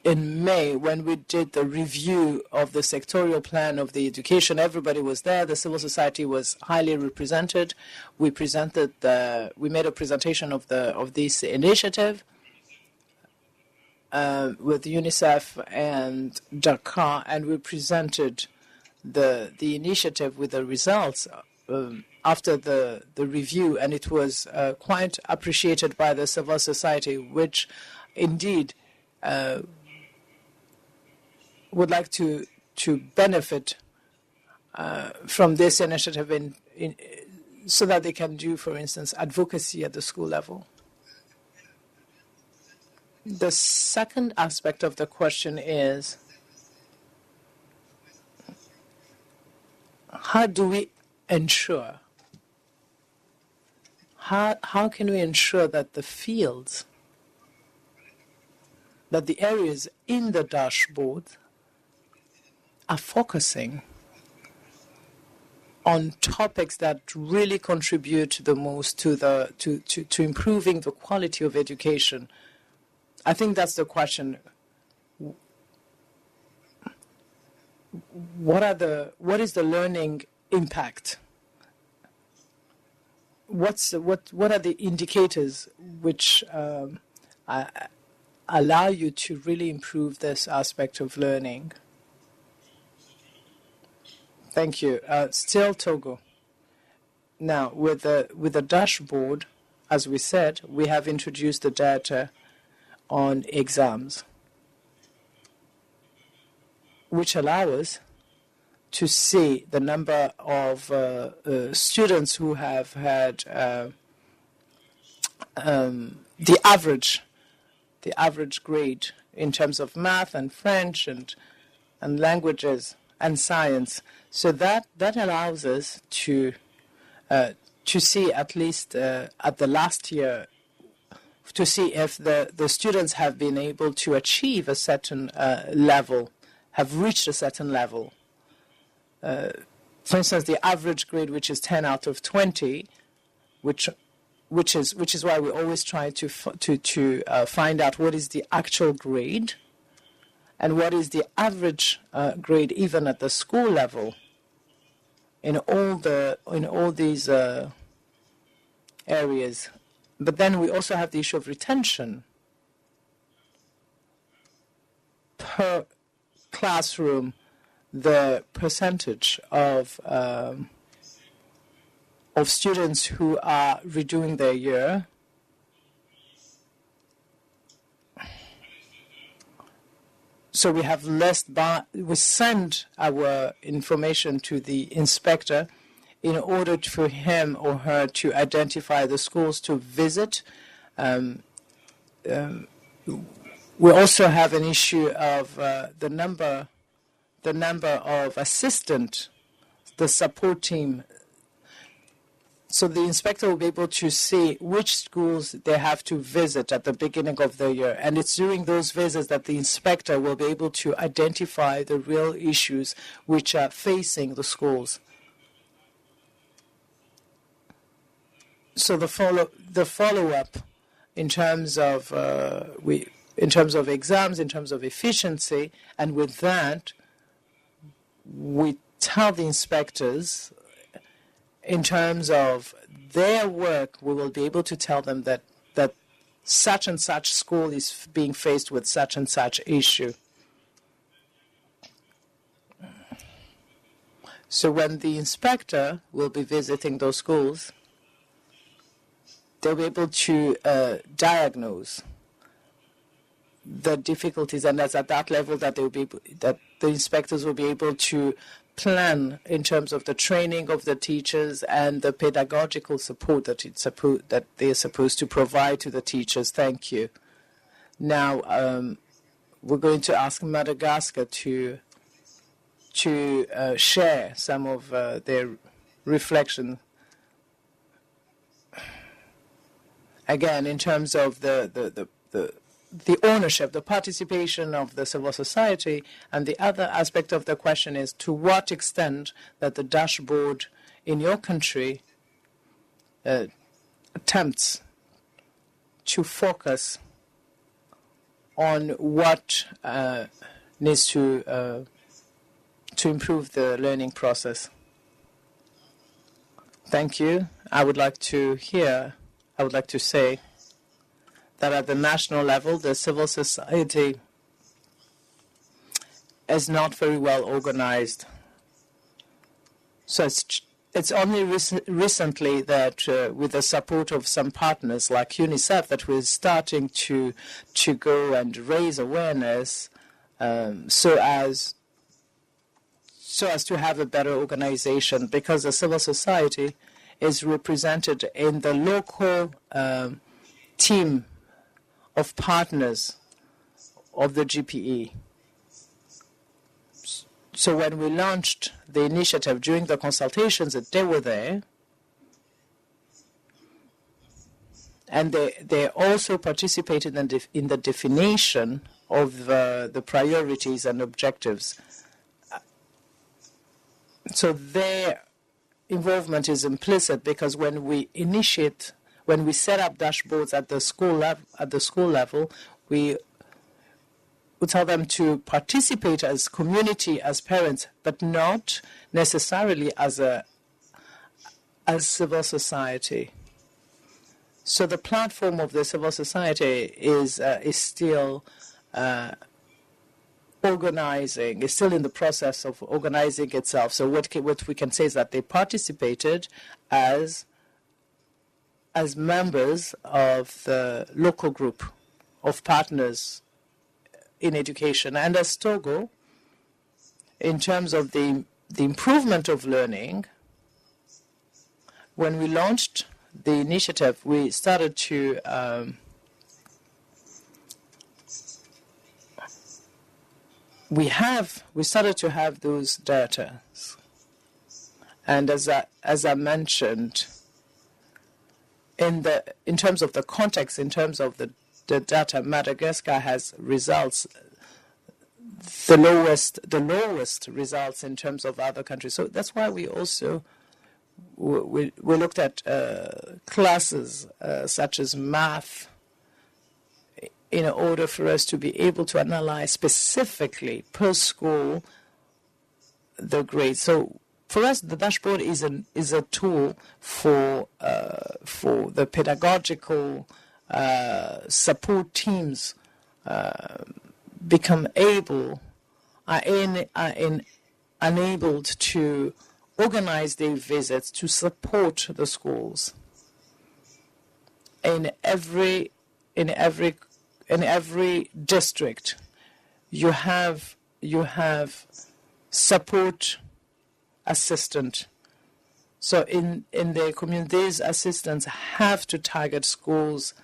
in May, when we did the review of the sectorial plan of the education, everybody was there. The civil society was highly represented. We made a presentation of this initiative with UNICEF and Dakar, and we presented the initiative with the results after the review, and it was quite appreciated by the civil society, which indeed would like to benefit from this initiative so that they can do, for instance, advocacy at the school level. The second aspect of the question is, how do we ensure, how can we ensure that the fields, that the areas in the dashboard are focusing on topics that really contribute the most to improving the quality of education? I think that's the question. What is the learning impact? What are the indicators which allow you to really improve this aspect of learning? Thank you. Still Togo. Now, with the dashboard, as we said, we have introduced the data on exams, which allow us to see the number of students who have had the average grade in terms of math and French and languages and science. So that allows us to see, at least at the last year, to see if the students have been able to achieve a certain level, have reached a certain level. For instance, the average grade, which is 10 out of 20, which is why we always try to find out what is the actual grade and what is the average grade even at the school level in all these areas. But then we also have the issue of retention per classroom, the percentage of students who are redoing their year. So we have we send our information to the inspector in order for him or her to identify the schools to visit. We also have an issue of the number of assistants, the support team. So the inspector will be able to see which schools they have to visit at the beginning of the year. And it's during those visits that the inspector will be able to identify the real issues which are facing the schools. So the follow-up in terms of exams, in terms of efficiency, and with that, we tell the inspectors in terms of their work, we will be able to tell them that such and such school is being faced with such and such issue. So when the inspector will be visiting those schools, they'll be able to diagnose the difficulties, and that's at that level that that the inspectors will be able to plan in terms of the training of the teachers and the pedagogical support that they are supposed to provide to the teachers. Thank you. Now we're going to ask Madagascar to share some of their reflection. Again, in terms of the ownership, the participation of the civil society, and the other aspect of the question is to what extent that the dashboard in your country attempts to focus on what needs to improve the learning process. Thank you. I would like to say that at the national level, the civil society is not very well organized. So it's only recently that, with the support of some partners like UNICEF, that we're starting to go and raise awareness, so as to have a better organization, because the civil society is represented in the local team of partners of the GPE. So when we launched the initiative during the consultations, that they were there, and they also participated in the definition of the priorities and objectives. So their involvement is implicit, because when we set up dashboards at the school level, we tell them to participate as community, as parents, but not necessarily as civil society. So the platform of the civil society is still organizing, is still in the process of organizing itself. So what we can say is that they participated as members of the local group of partners in education. And as Togo, in terms of the improvement of learning, when we launched the initiative, we started to we started to have those data. And as I mentioned, in terms of the context, in terms of the data, Madagascar has results, the lowest results in terms of other countries. So that's why we also we looked at classes such as math, in order for us to be able to analyze specifically per school the grades. So for us, the dashboard is a tool for the pedagogical support teams enabled to organize their visits to support the schools. In every district, you have support assistant. So in their communities, assistants have to target schools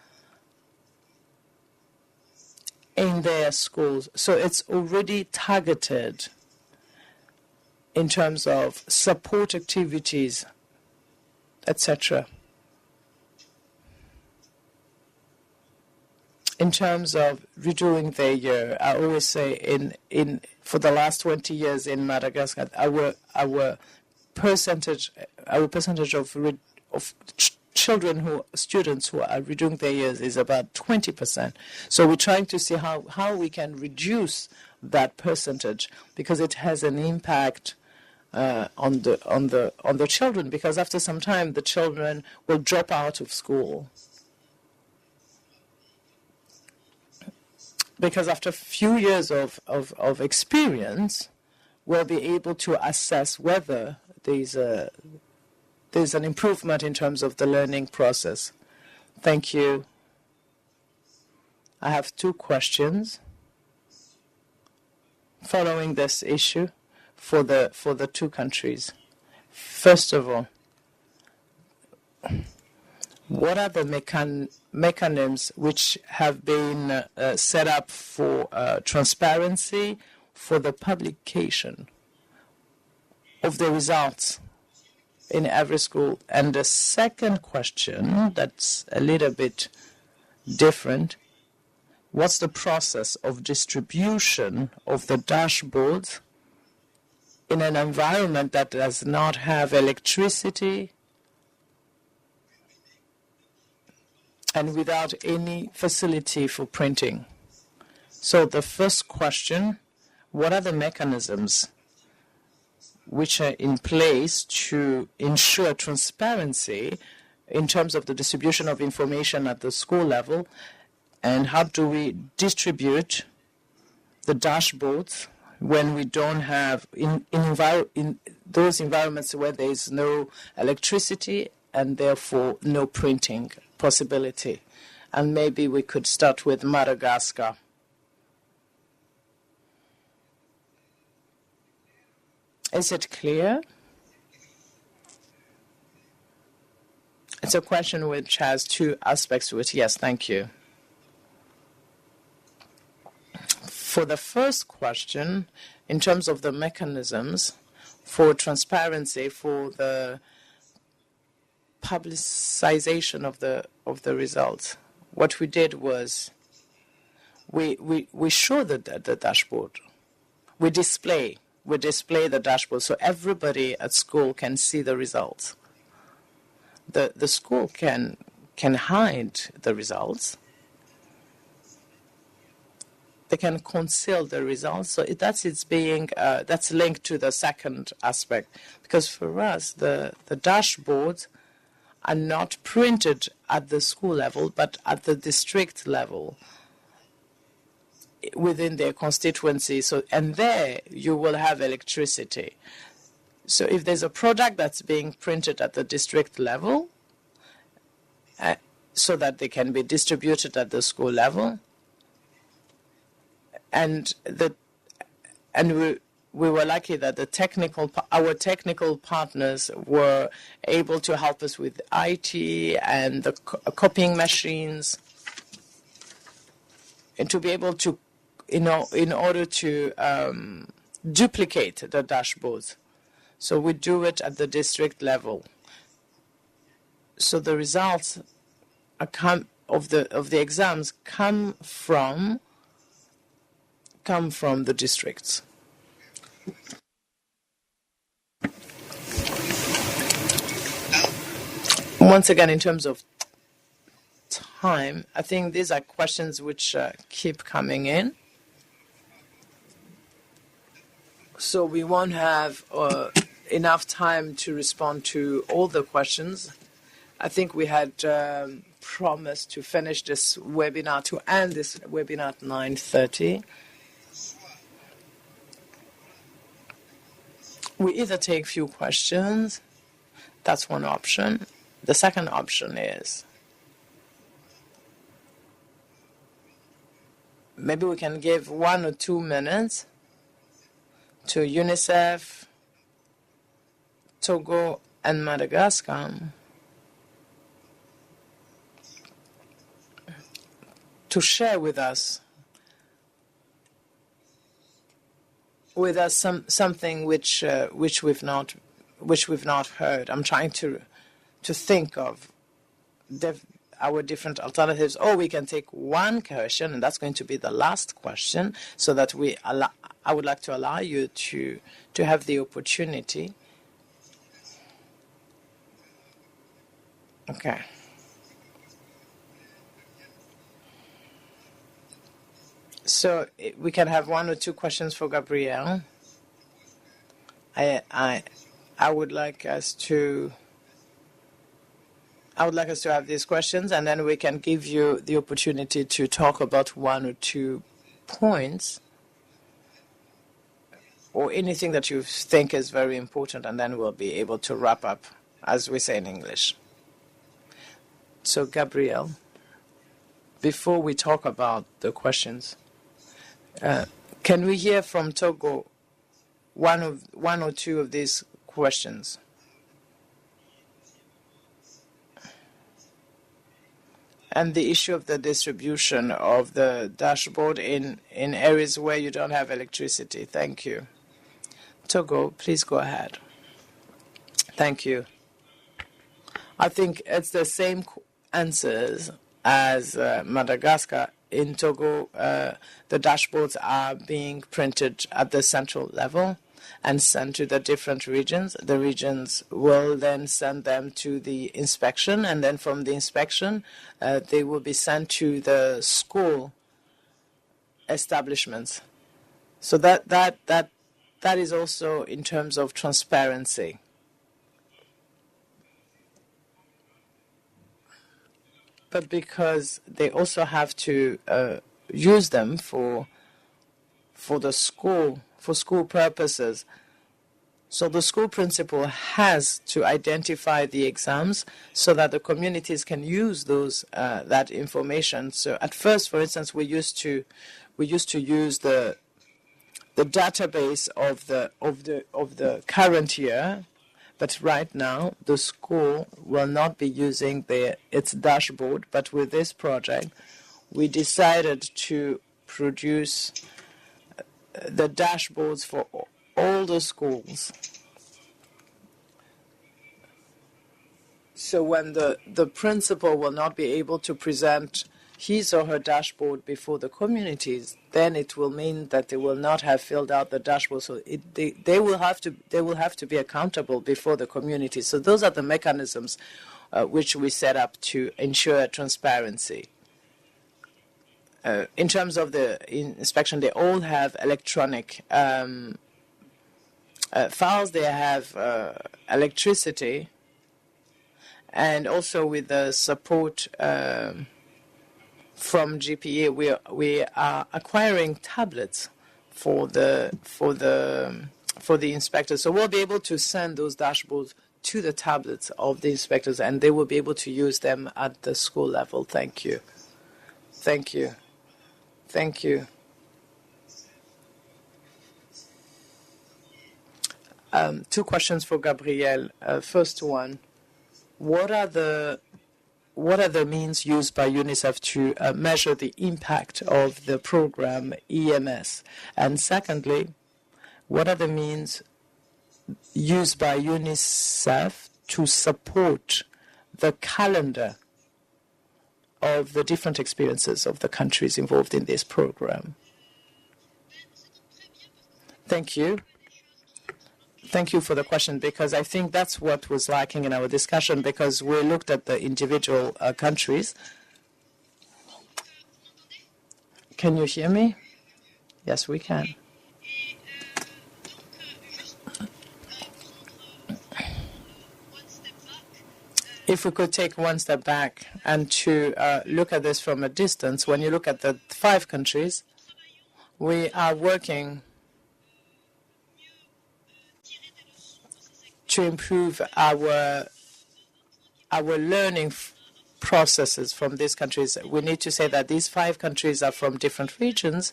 in their schools. So it's already targeted in terms of support activities, etc. In terms of redoing their year, I always say for the last 20 years in Madagascar, our percentage of students who are redoing their years is about 20%. So we're trying to see how we can reduce that percentage, because it has an impact on the children, because after some time the children will drop out of school. Because after a few years of experience, we'll be able to assess whether there's an improvement in terms of the learning process. Thank you. I have two questions following this issue for the two countries. First of all, what are the mechanisms which have been set up for transparency for the publication of the results in every school? And the second question, that's a little bit different, what's the process of distribution of the dashboards in an environment that does not have electricity and without any facility for printing? So the first question, what are the mechanisms which are in place to ensure transparency in terms of the distribution of information at the school level, and how do we distribute the dashboards when we don't have in those environments where there is no electricity and therefore no printing possibility? And maybe we could start with Madagascar. Is it clear? It's a question which has two aspects to it. Yes, thank you. For the first question, in terms of the mechanisms for transparency, for the publicization of the results, what we did was we show the dashboard. We display the dashboard so everybody at school can see the results. The school can hide the results. They can conceal the results. So that's linked to the second aspect, because for us the dashboards are not printed at the school level but at the district level within their constituency. So, and there you will have electricity. So if there's a product that's being printed at the district level, so that they can be distributed at the school level, and we were lucky that our technical partners were able to help us with IT and the copying machines, and to be able to, in order to duplicate the dashboards. So we do it at the district level. So the results of the exams come from the districts. Once again, in terms of time, I think these are questions which keep coming in. So we won't have enough time to respond to all the questions. I think we had promised to finish this webinar, to end this webinar at 9:30. We either take few questions, that's one option. The second option is maybe we can give 1 or 2 minutes to UNICEF, Togo, and Madagascar to share with us something which we've not heard. I'm trying to think of our different alternatives. Or we can take one question, and that's going to be the last question, so that I would like to allow you to have the opportunity. Okay. So we can have one or two questions for Gabrielle. I would like us to have these questions, and then we can give you the opportunity to talk about one or two points or anything that you think is very important, and then we'll be able to wrap up, as we say in English. So, Gabrielle, before we talk about the questions, can we hear from Togo one or two of these questions? And the issue of the distribution of the dashboard in areas where you don't have electricity. Thank you. Togo, please go ahead. Thank you. I think it's the same answers as Madagascar. In Togo, the dashboards are being printed at the central level and sent to the different regions. The regions will then send them to the inspection, and then from the inspection, they will be sent to the school establishments. So that is also in terms of transparency. But because they also have to use them for school purposes. So the school principal has to identify the exams so that the communities can use that information. So at first, for instance, we used to use the database of the current year. But right now, the school will not be using its dashboard. But with this project, we decided to produce the dashboards for all the schools. So when the principal will not be able to present his or her dashboard before the communities, then it will mean that they will not have filled out the dashboard. So they will have to be accountable before the community. So those are the mechanisms which we set up to ensure transparency. In terms of the inspection, they all have electronic files. They have electricity, and also with the support from GPE, we are acquiring tablets for the inspectors. So we'll be able to send those dashboards to the tablets of the inspectors, and they will be able to use them at the school level. Thank you. Thank you. Thank you. Two questions for Gabrielle. First one, what are the means used by UNICEF to measure the impact of the program EMS? And secondly, what are the means used by UNICEF to support the calendar of the different experiences of the countries involved in this program? Thank you. Thank you for the question, because I think that's what was lacking in our discussion, because we looked at the individual countries. Can you hear me? Yes, we can. If we could take one step back and to look at this from a distance, when you look at the 5 countries, we are working to improve our learning processes from these countries. We need to say that these 5 countries are from different regions,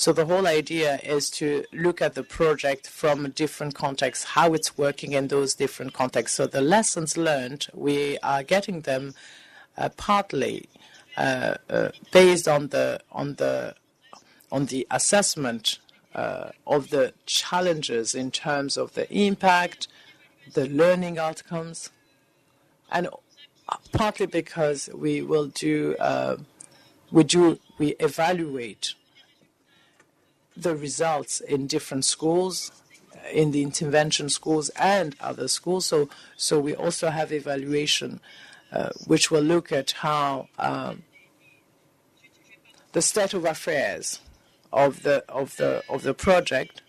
So the whole idea is to look at the project from different contexts, how it's working in those different contexts. So the lessons learned, we are getting them partly based on the assessment of the challenges in terms of the impact, the learning outcomes, and partly because we evaluate the results in different schools, in the intervention schools and other schools. So we also have evaluation, which will look at how the state of affairs of the project.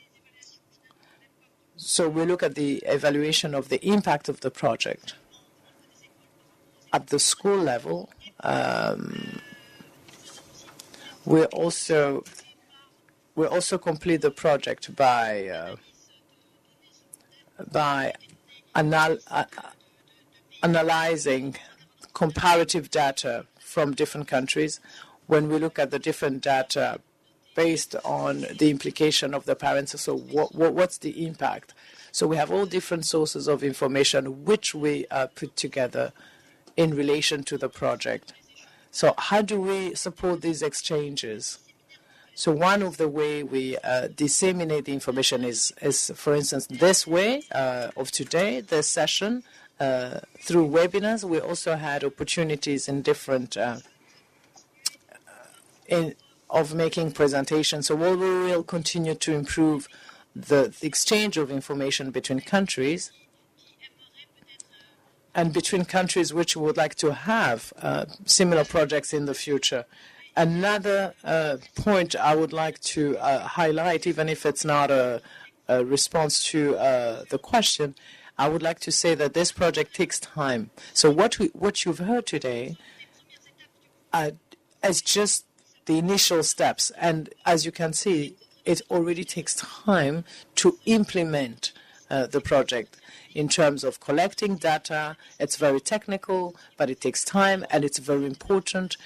So we look at the evaluation of the impact of the project at the school level. We also complete the project by analyzing comparative data from different countries. When we look at the different data based on the implication of the parents, so what's the impact? So we have all different sources of information which we put together in relation to the project. So how do we support these exchanges? So one of the way we disseminate the information is, for instance, this way of today, this session, through webinars. We also had opportunities in different of making presentations. So we will continue to improve the exchange of information between countries and between countries which would like to have similar projects in the future. Another point I would like to highlight, even if it's not a response to the question, I would like to say that this project takes time. So what you've heard today is just the initial steps. And as you can see, it already takes time to implement the project. In terms of collecting data, it's very technical, but it takes time, and it's very important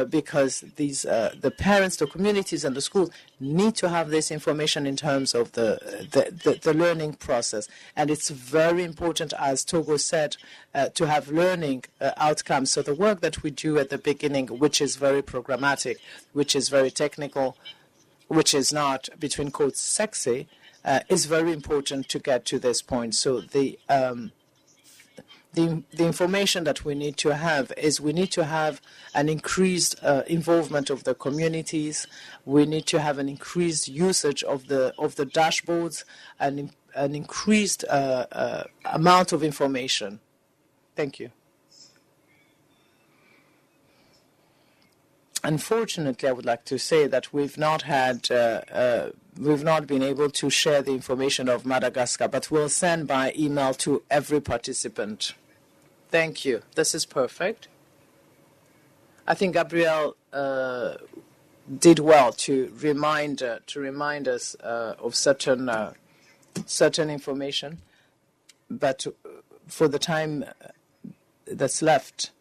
because the parents, the communities, and the schools need to have this information in terms of the learning process. And it's very important, as Togo said, to have learning outcomes. So the work that we do at the beginning, which is very programmatic, which is very technical, which is not, between quotes, sexy, is very important to get to this point. So the information that we need to have is we need to have an increased involvement of the communities. We need to have an increased usage of the dashboards and an increased amount of information. Thank you. Unfortunately, I would like to say that we've not been able to share the information of Madagascar, but we'll send by email to every participant. Thank you. This is perfect. I think Gabriel did well to remind us of certain information, but for the time that's left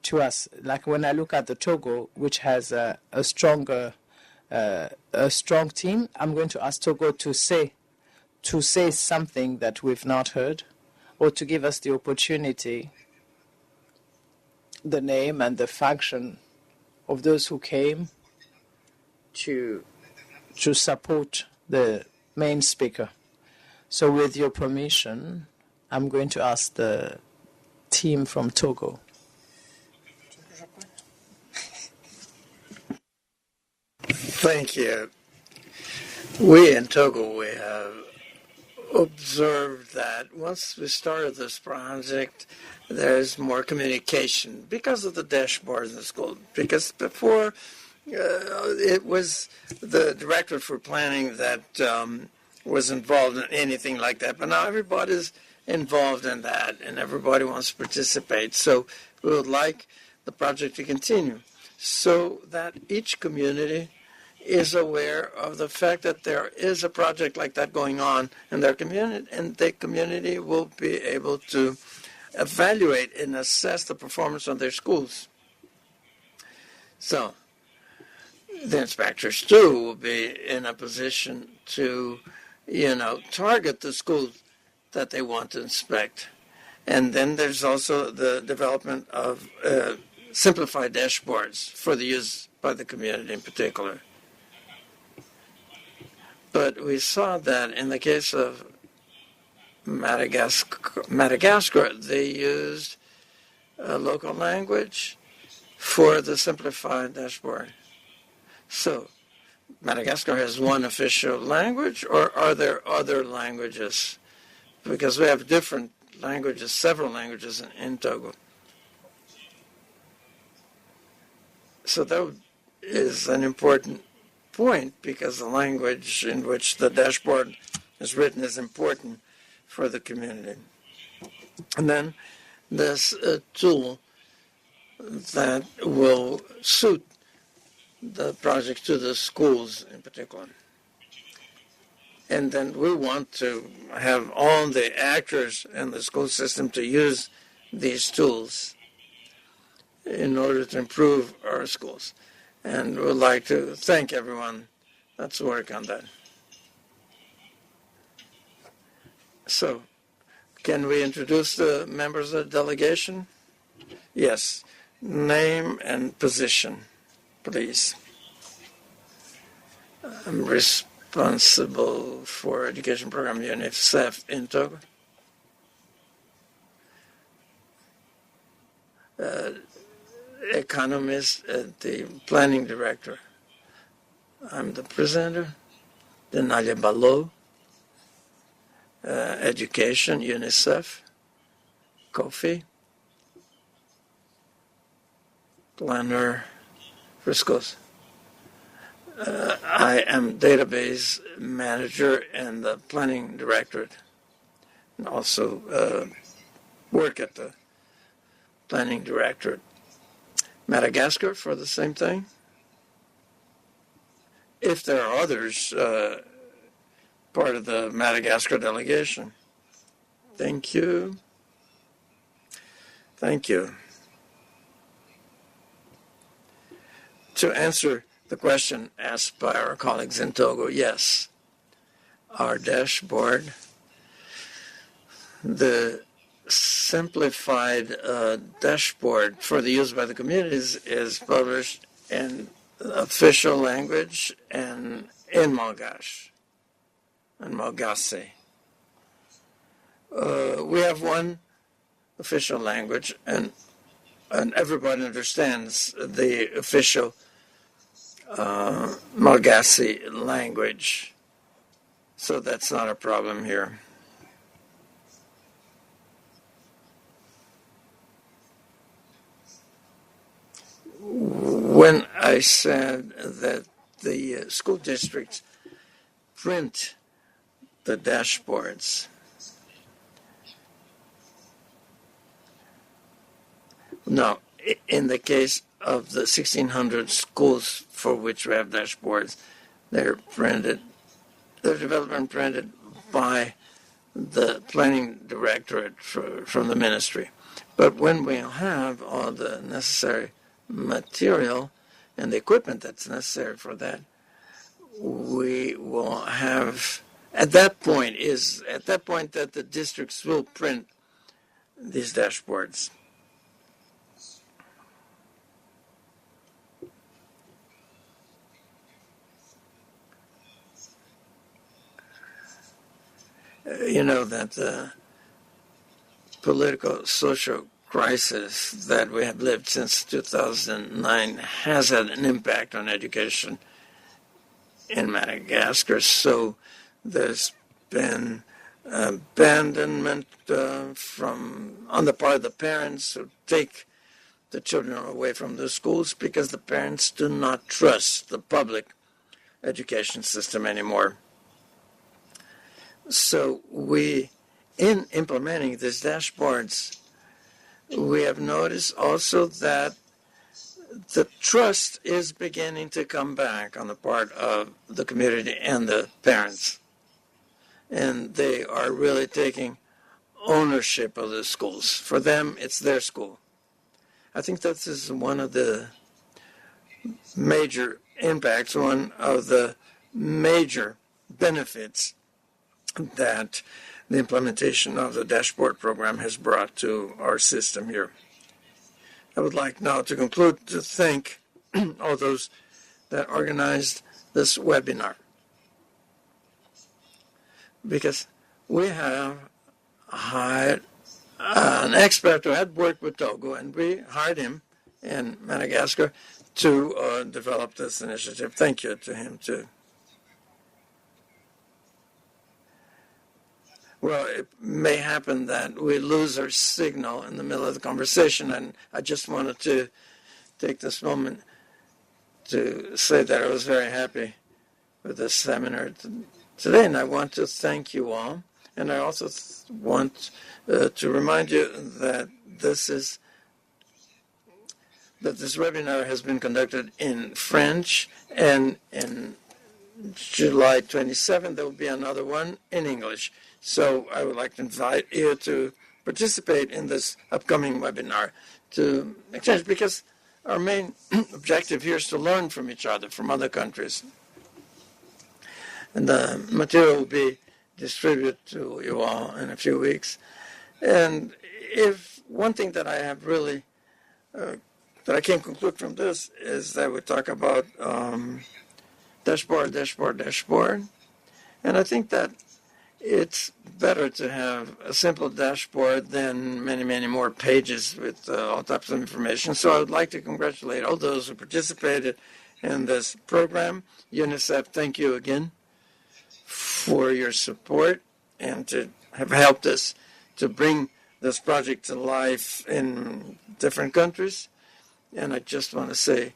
to us, like when I look at the Togo, which has a strong team, I'm going to ask Togo to say something that we've not heard, or to give us the opportunity, the name and the function of those who came to support the main speaker. So with your permission, I'm going to ask the team from Togo. Thank you. We in Togo, we have observed that once we started this project, there's more communication because of the dashboards in the school. Because before, it was the director for planning that was involved in anything like that. But now everybody's involved in that, and everybody wants to participate. So we would like the project to continue so that each community is aware of the fact that there is a project like that going on in their community, and the community will be able to evaluate and assess the performance of their schools. So the inspectors too will be in a position to, target the schools that they want to inspect. And then there's also the development of simplified dashboards for the use by the community in particular. But we saw that in the case of Madagascar, they used a local language for the simplified dashboard. So, Madagascar has one official language, or are there other languages? Because we have different languages, several languages in Togo. So that is an important point, because the language in which the dashboard is written is important for the community. And then there's a tool that will suit the project to the schools in particular. And then we want to have all the actors in the school system to use these tools in order to improve our schools. And we'd like to thank everyone that's working on that. So, can we introduce the members of the delegation? Yes. Name and position, please. I'm responsible for education program UNICEF in Togo. Economist at the planning director. I'm the presenter. Denalia Balo. Education, UNICEF. Kofi. Planner, Frisco's. I am database manager and the planning directorate, and also work at the planning directorate. Madagascar for the same thing. If there are others, part of the Madagascar delegation. Thank you. Thank you. To answer the question asked by our colleagues in Togo, yes, our dashboard, the simplified dashboard for the use by the communities is published in official language and in Malgache and Malgache. We have one official language, and everybody understands the official Malagasy language, so that's not a problem here. When I said that the school districts print the dashboards, now, in the case of the 1,600 schools for which we have dashboards, they're developed and printed by the planning directorate from the ministry. But when we have all the necessary material and the equipment that's necessary for that, we will have, at that point that the districts will print these dashboards. You know that the political social crisis that we have lived since 2009 has had an impact on education in Madagascar. So there's been abandonment on the part of the parents who take the children away from the schools because the parents do not trust the public education system anymore. So in implementing these dashboards, we have noticed also that the trust is beginning to come back on the part of the community and the parents. And they are really taking ownership of the schools. For them, it's their school. I think that is one of the major impacts, one of the major benefits that the implementation of the dashboard program has brought to our system here. I would like now to conclude to thank all those that organized this webinar, because we have hired an expert who had worked with Togo, and we hired him in Madagascar to develop this initiative. Thank you to him too. Well, it may happen that we lose our signal in the middle of the conversation, and I just wanted to take this moment to say that I was very happy with this seminar today, and I want to thank you all. And I also want to remind you that this webinar has been conducted in French, and in July 27th there will be another one in English. So I would like to invite you to participate in this upcoming webinar to exchange, because our main objective here is to learn from each other, from other countries. And the material will be distributed to you all in a few weeks. And if one thing that I have really, that I can conclude from this is that we talk about dashboard. And I think that it's better to have a simple dashboard than many more pages with all types of information. So I would like to congratulate all those who participated in this program. UNICEF, thank you again for your support and to have helped us to bring this project to life in different countries. And I just want to say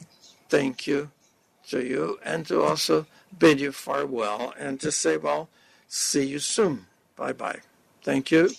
thank you to you, and to also bid you farewell, and to say, well, see you soon. Bye-bye. Thank you.